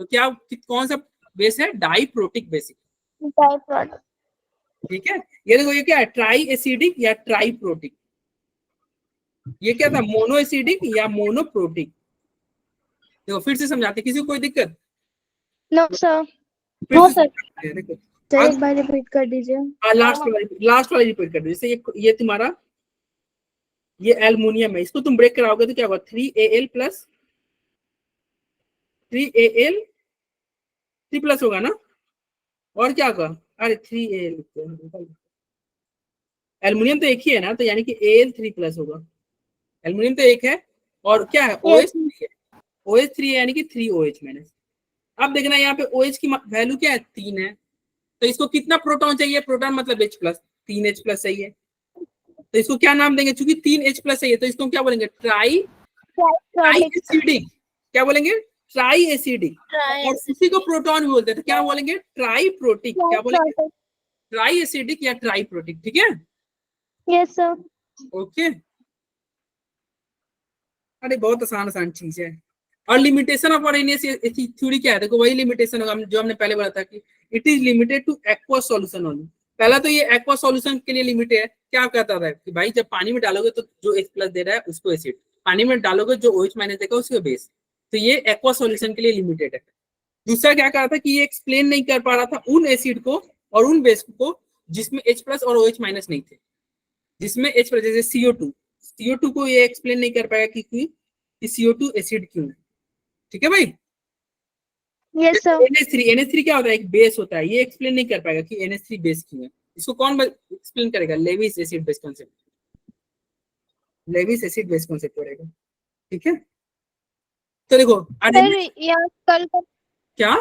तो क्या कौन सा बेस है? Diprotic basic. ठीक है, ये देखो ये क्या है? ट्राई एसिडिक या ट्राई प्रोटिक। ये क्या था? मोनो एसिडिक या मोनो प्रोटिक। देखो फिर से समझाते, किसी को कोई दिक्कत? No sir. फिर से समझाते हैं, देखो सर एक बार रिपीट कर दीजिए। लास्ट वाला रिपीट कर दो। जैसे ये तुम्हारा ये एल्युमिनियम है, इसको तुम ब्रेक कराओगे तो क्या होगा? 3Al प्लस 3Al 3 प्लस होगा ना। और क्या होगा? अरे 3Al, एल्युमिनियम तो एक ही है ना, तो यानी कि Al3 प्लस होगा। एल्युमिनियम तो एक है और क्या है? OH3 है। OH3 है यानी कि 3OH माइनस। अब देखना यहाँ पे OH की वैल्यू क्या है? 3 है, तो इसको कितना प्रोटॉन चाहिए? प्रोटॉन मतलब H प्लस, 3 H प्लस चाहिए। तो इसको क्या नाम देंगे? चूंकि 3 H प्लस चाहिए तो इसको क्या बोलेंगे? Try acidic. क्या बोलेंगे? Try acidic. और उसी को प्रोटॉन भी बोलते हैं, तो क्या बोलेंगे? Try protic. क्या बोलेंगे? ट्राई एसिडिक या ट्राई प्रोटिक। ठीक है, यस सर। ओके। अरे बहुत आसान आसान चीज है। और लिमिटेशन ऑफ आर्हेनियस थ्योरी क्या है? देखो वही लिमिटेशन होगा जो हमने पहले बोला था कि it is limited to aqua solution only. पहला तो ये एक्वा सॉल्यूशन के लिए लिमिटेड है। क्या कहता था कि भाई जब पानी में डालोगे तो जो H प्लस दे रहा है उसको एसिड, पानी में डालोगे जो OH माइनस देगा उसको बेस। तो ये एक्वा सॉल्यूशन के लिए लिमिटेड है। दूसरा क्या कहा था कि ये एक्सप्लेन नहीं कर पा रहा था उन एसिड को और उन बेस को जिसमें H प्लस और OH माइनस नहीं थे। जिसमें H प्लस जैसे CO2 को ये एक्सप्लेन नहीं कर पाएगा कि CO2 एसिड क्यों है। ठीक है भाई। Yes sir. NH3 क्या होता है? एक बेस होता है। ये एक्सप्लेन नहीं कर पाएगा कि NH3 बेस क्यों है। इसको कौन एक्सप्लेन करेगा? Lewis acid base concept. Lewis acid base concept करेगा। ठीक है, तो देखो सर यहाँ कल क्या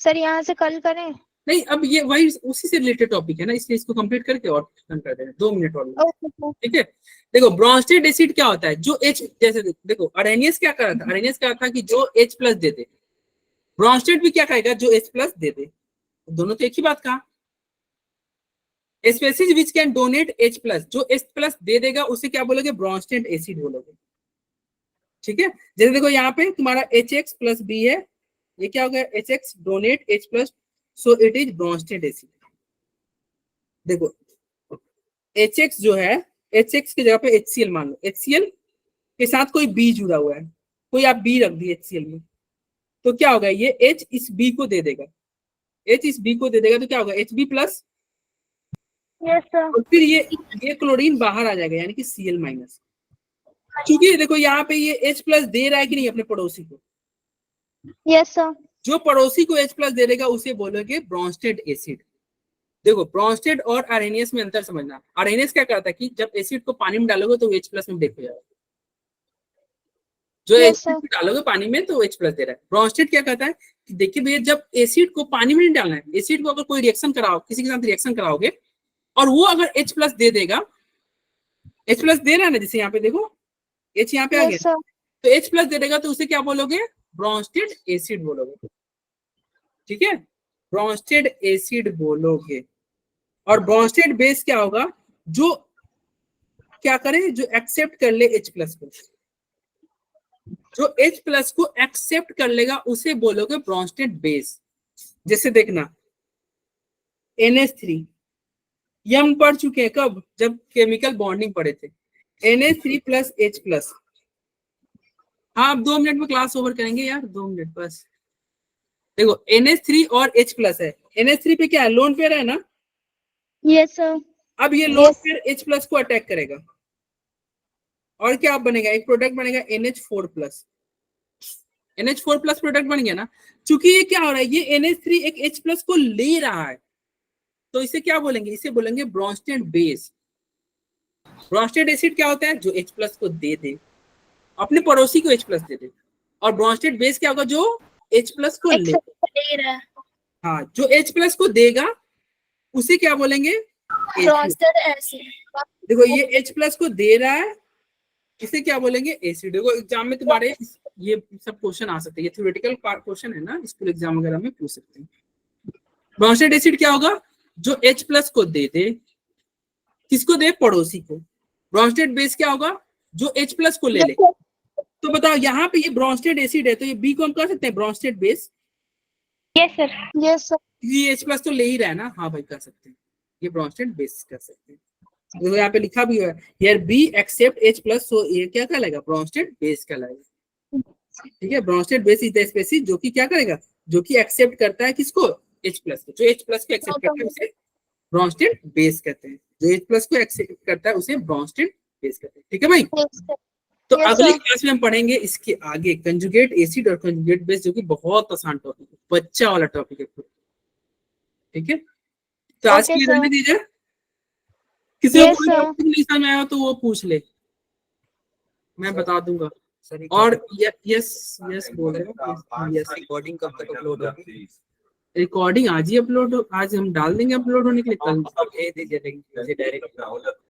सर यहाँ से कल करें? नहीं, अब ये वही उसी से रिलेटेड टॉपिक है ना, इसलिए इसको कंप्लीट करके और खत्म कर देना 2 मिनट और। ठीक है, देखो ब्रॉन्स्टेड एसिड क्या होता है? जो H जैसे देखो अरेनियस क्या कर रहा था? अरेनियस क्या था कि जो H प्लस दे दे, ब्रॉन्स्टेड भी क्या कहेगा? जो H प्लस दे दे। दोनों तो एक ही बात कहा। Species which can donate H plus, जो H प्लस दे देगा उसे क्या बोलोगे? ब्रॉन्स्टेड एसिड बोलोगे। ठीक है, जैसे देखो यहाँ पे तुम्हारा HX प्लस B है, ये क्या हो गया? HX donate H plus, so it is Brønsted acid. देखो HX जो है, HX की जगह पे HCl मान लो, HCl के साथ कोई B जुड़ा हुआ है, कोई आप B रख दिए HCl में, तो क्या होगा? ये H इस B को दे देगा, H इस B को दे देगा, तो क्या होगा? HB plus. Yes sir. और फिर ये क्लोरीन बाहर आ जाएगा यानी कि Cl माइनस। क्योंकि देखो यहाँ पे ये H प्लस दे रहा है कि नहीं अपने पड़ोसी को? Yes sir. जो पड़ोसी को H प्लस दे देगा उसे बोलोगे ब्रॉन्स्टेड एसिड। देखो ब्रॉन्स्टेड और अरेनियस में अंतर समझना। अरेनियस क्या करता है कि जब एसिड को पानी में डालोगे तो H प्लस में ब्रेक हो जाएगा, जो Yes, एसिड sir. डालोगे पानी में तो H प्लस दे रहा है। ब्रॉन्स्टेड क्या कहता है कि देखिए भैया जब एसिड को पानी में नहीं डालना है, एसिड को अगर कोई रिएक्शन कराओ, किसी के साथ रिएक्शन कराओगे और वो अगर H प्लस दे देगा, H प्लस दे रहा है ना, जैसे यहाँ पे देखो H यहाँ पे आ Yes, गया, sir. तो H प्लस दे देगा तो उसे क्या बोलोगे? ब्रॉन्स्टेड एसिड बोलोगे। ठीक है, ब्रॉन्स्टेड एसिड बोलोगे। और ब्रॉन्स्टेड बेस क्या होगा? जो क्या करे, जो एक्सेप्ट कर ले H प्लस को, जो H प्लस को एक्सेप्ट कर लेगा उसे बोलोगे ब्रॉन्स्टेड बेस। जैसे देखना NH3 ये हम पढ़ चुके हैं कब? जब केमिकल बॉन्डिंग पढ़े थे। NH3 plus H plus. हाँ, आप 2 मिनट में क्लास ओवर करेंगे यार, 2 मिनट बस। देखो NH3 और H प्लस है, NH3 पे क्या है? लोन पेयर है ना। Yes, sir. अब ये लोन पेयर H प्लस को अटैक करेगा और क्या बनेगा? एक प्रोडक्ट बनेगा NH4 plus. NH4 plus product बन गया ना। चूंकि ये क्या हो रहा है, ये NH3 एक H प्लस को ले रहा है, तो इसे क्या बोलेंगे? इसे बोलेंगे ब्रॉन्स्टेड बेस। ब्रॉन्स्टेड एसिड क्या होता है? जो H प्लस को दे दे, अपने पड़ोसी को H प्लस दे दे। और ब्रॉन्स्टेड बेस क्या होगा? जो H प्लस को ले, ले रहा है हाँ, जो H प्लस को देगा उसे क्या बोलेंगे? एसिड। Brønsted acid. देखो ये H प्लस को दे रहा है, इसे क्या बोलेंगे? एसिड। देखो एग्जाम में तुम्हारे ये सब क्वेश्चन आ सकते हैं, ये थ्योरेटिकल क्वेश्चन है ना, स्कूल एग्जाम वगैरह में पूछ सकते हैं। ब्रॉन्स्टेड एसिड क्या होगा? जो H प्लस को दे दे, किसको दे? पड़ोसी को। ब्रॉन्स्टेड बेस क्या होगा? जो H प्लस को ले ले। तो बताओ यहाँ पे ये ब्रॉन्स्टेड एसिड है, तो ये B को हम कर सकते हैं Brønsted base? Yes, sir. Yes, sir. ये H प्लस तो ले ही रहा है ना, हाँ भाई कर सकते हैं, ये ब्रॉन्स्टेड बेस कर सकते हैं। देखो यहाँ पे लिखा भी है here B accept H plus, so ये क्या कहलाएगा? ब्रॉन्स्टेड बेस कहलाएगा। ठीक है, Bronsted base is the species जो कि क्या करेगा? जो कि एक्सेप्ट करता है किसको? H प्लस को। जो H प्लस को एक्सेप्ट करता है उसे ब्रॉन्स्टेड बेस कहते हैं। जो H प्लस को एक्सेप्ट करता है उसे ब्रॉन्स्टेड बेस कहते हैं। ठीक है भाई। Yes, sir. तो Yes, अगली sir. क्लास में हम पढ़ेंगे इसके आगे कंजुगेट एसिड और कंजुगेट बेस, जो कि बहुत आसान टॉपिक है, बच्चा वाला टॉपिक है। ठीक है, तो आज Okay, की sir. रहने दीजिए। किसी Yes, को sir. नहीं समझ में आया तो वो पूछ ले, मैं बता दूंगा। और यस यस बोल रहे हो? यस, रिकॉर्डिंग कब तक अपलोड होगी? रिकॉर्डिंग आज ही अपलोड, आज हम डाल देंगे अपलोड होने के लिए, कल आप भेज दीजिए डायरेक्ट।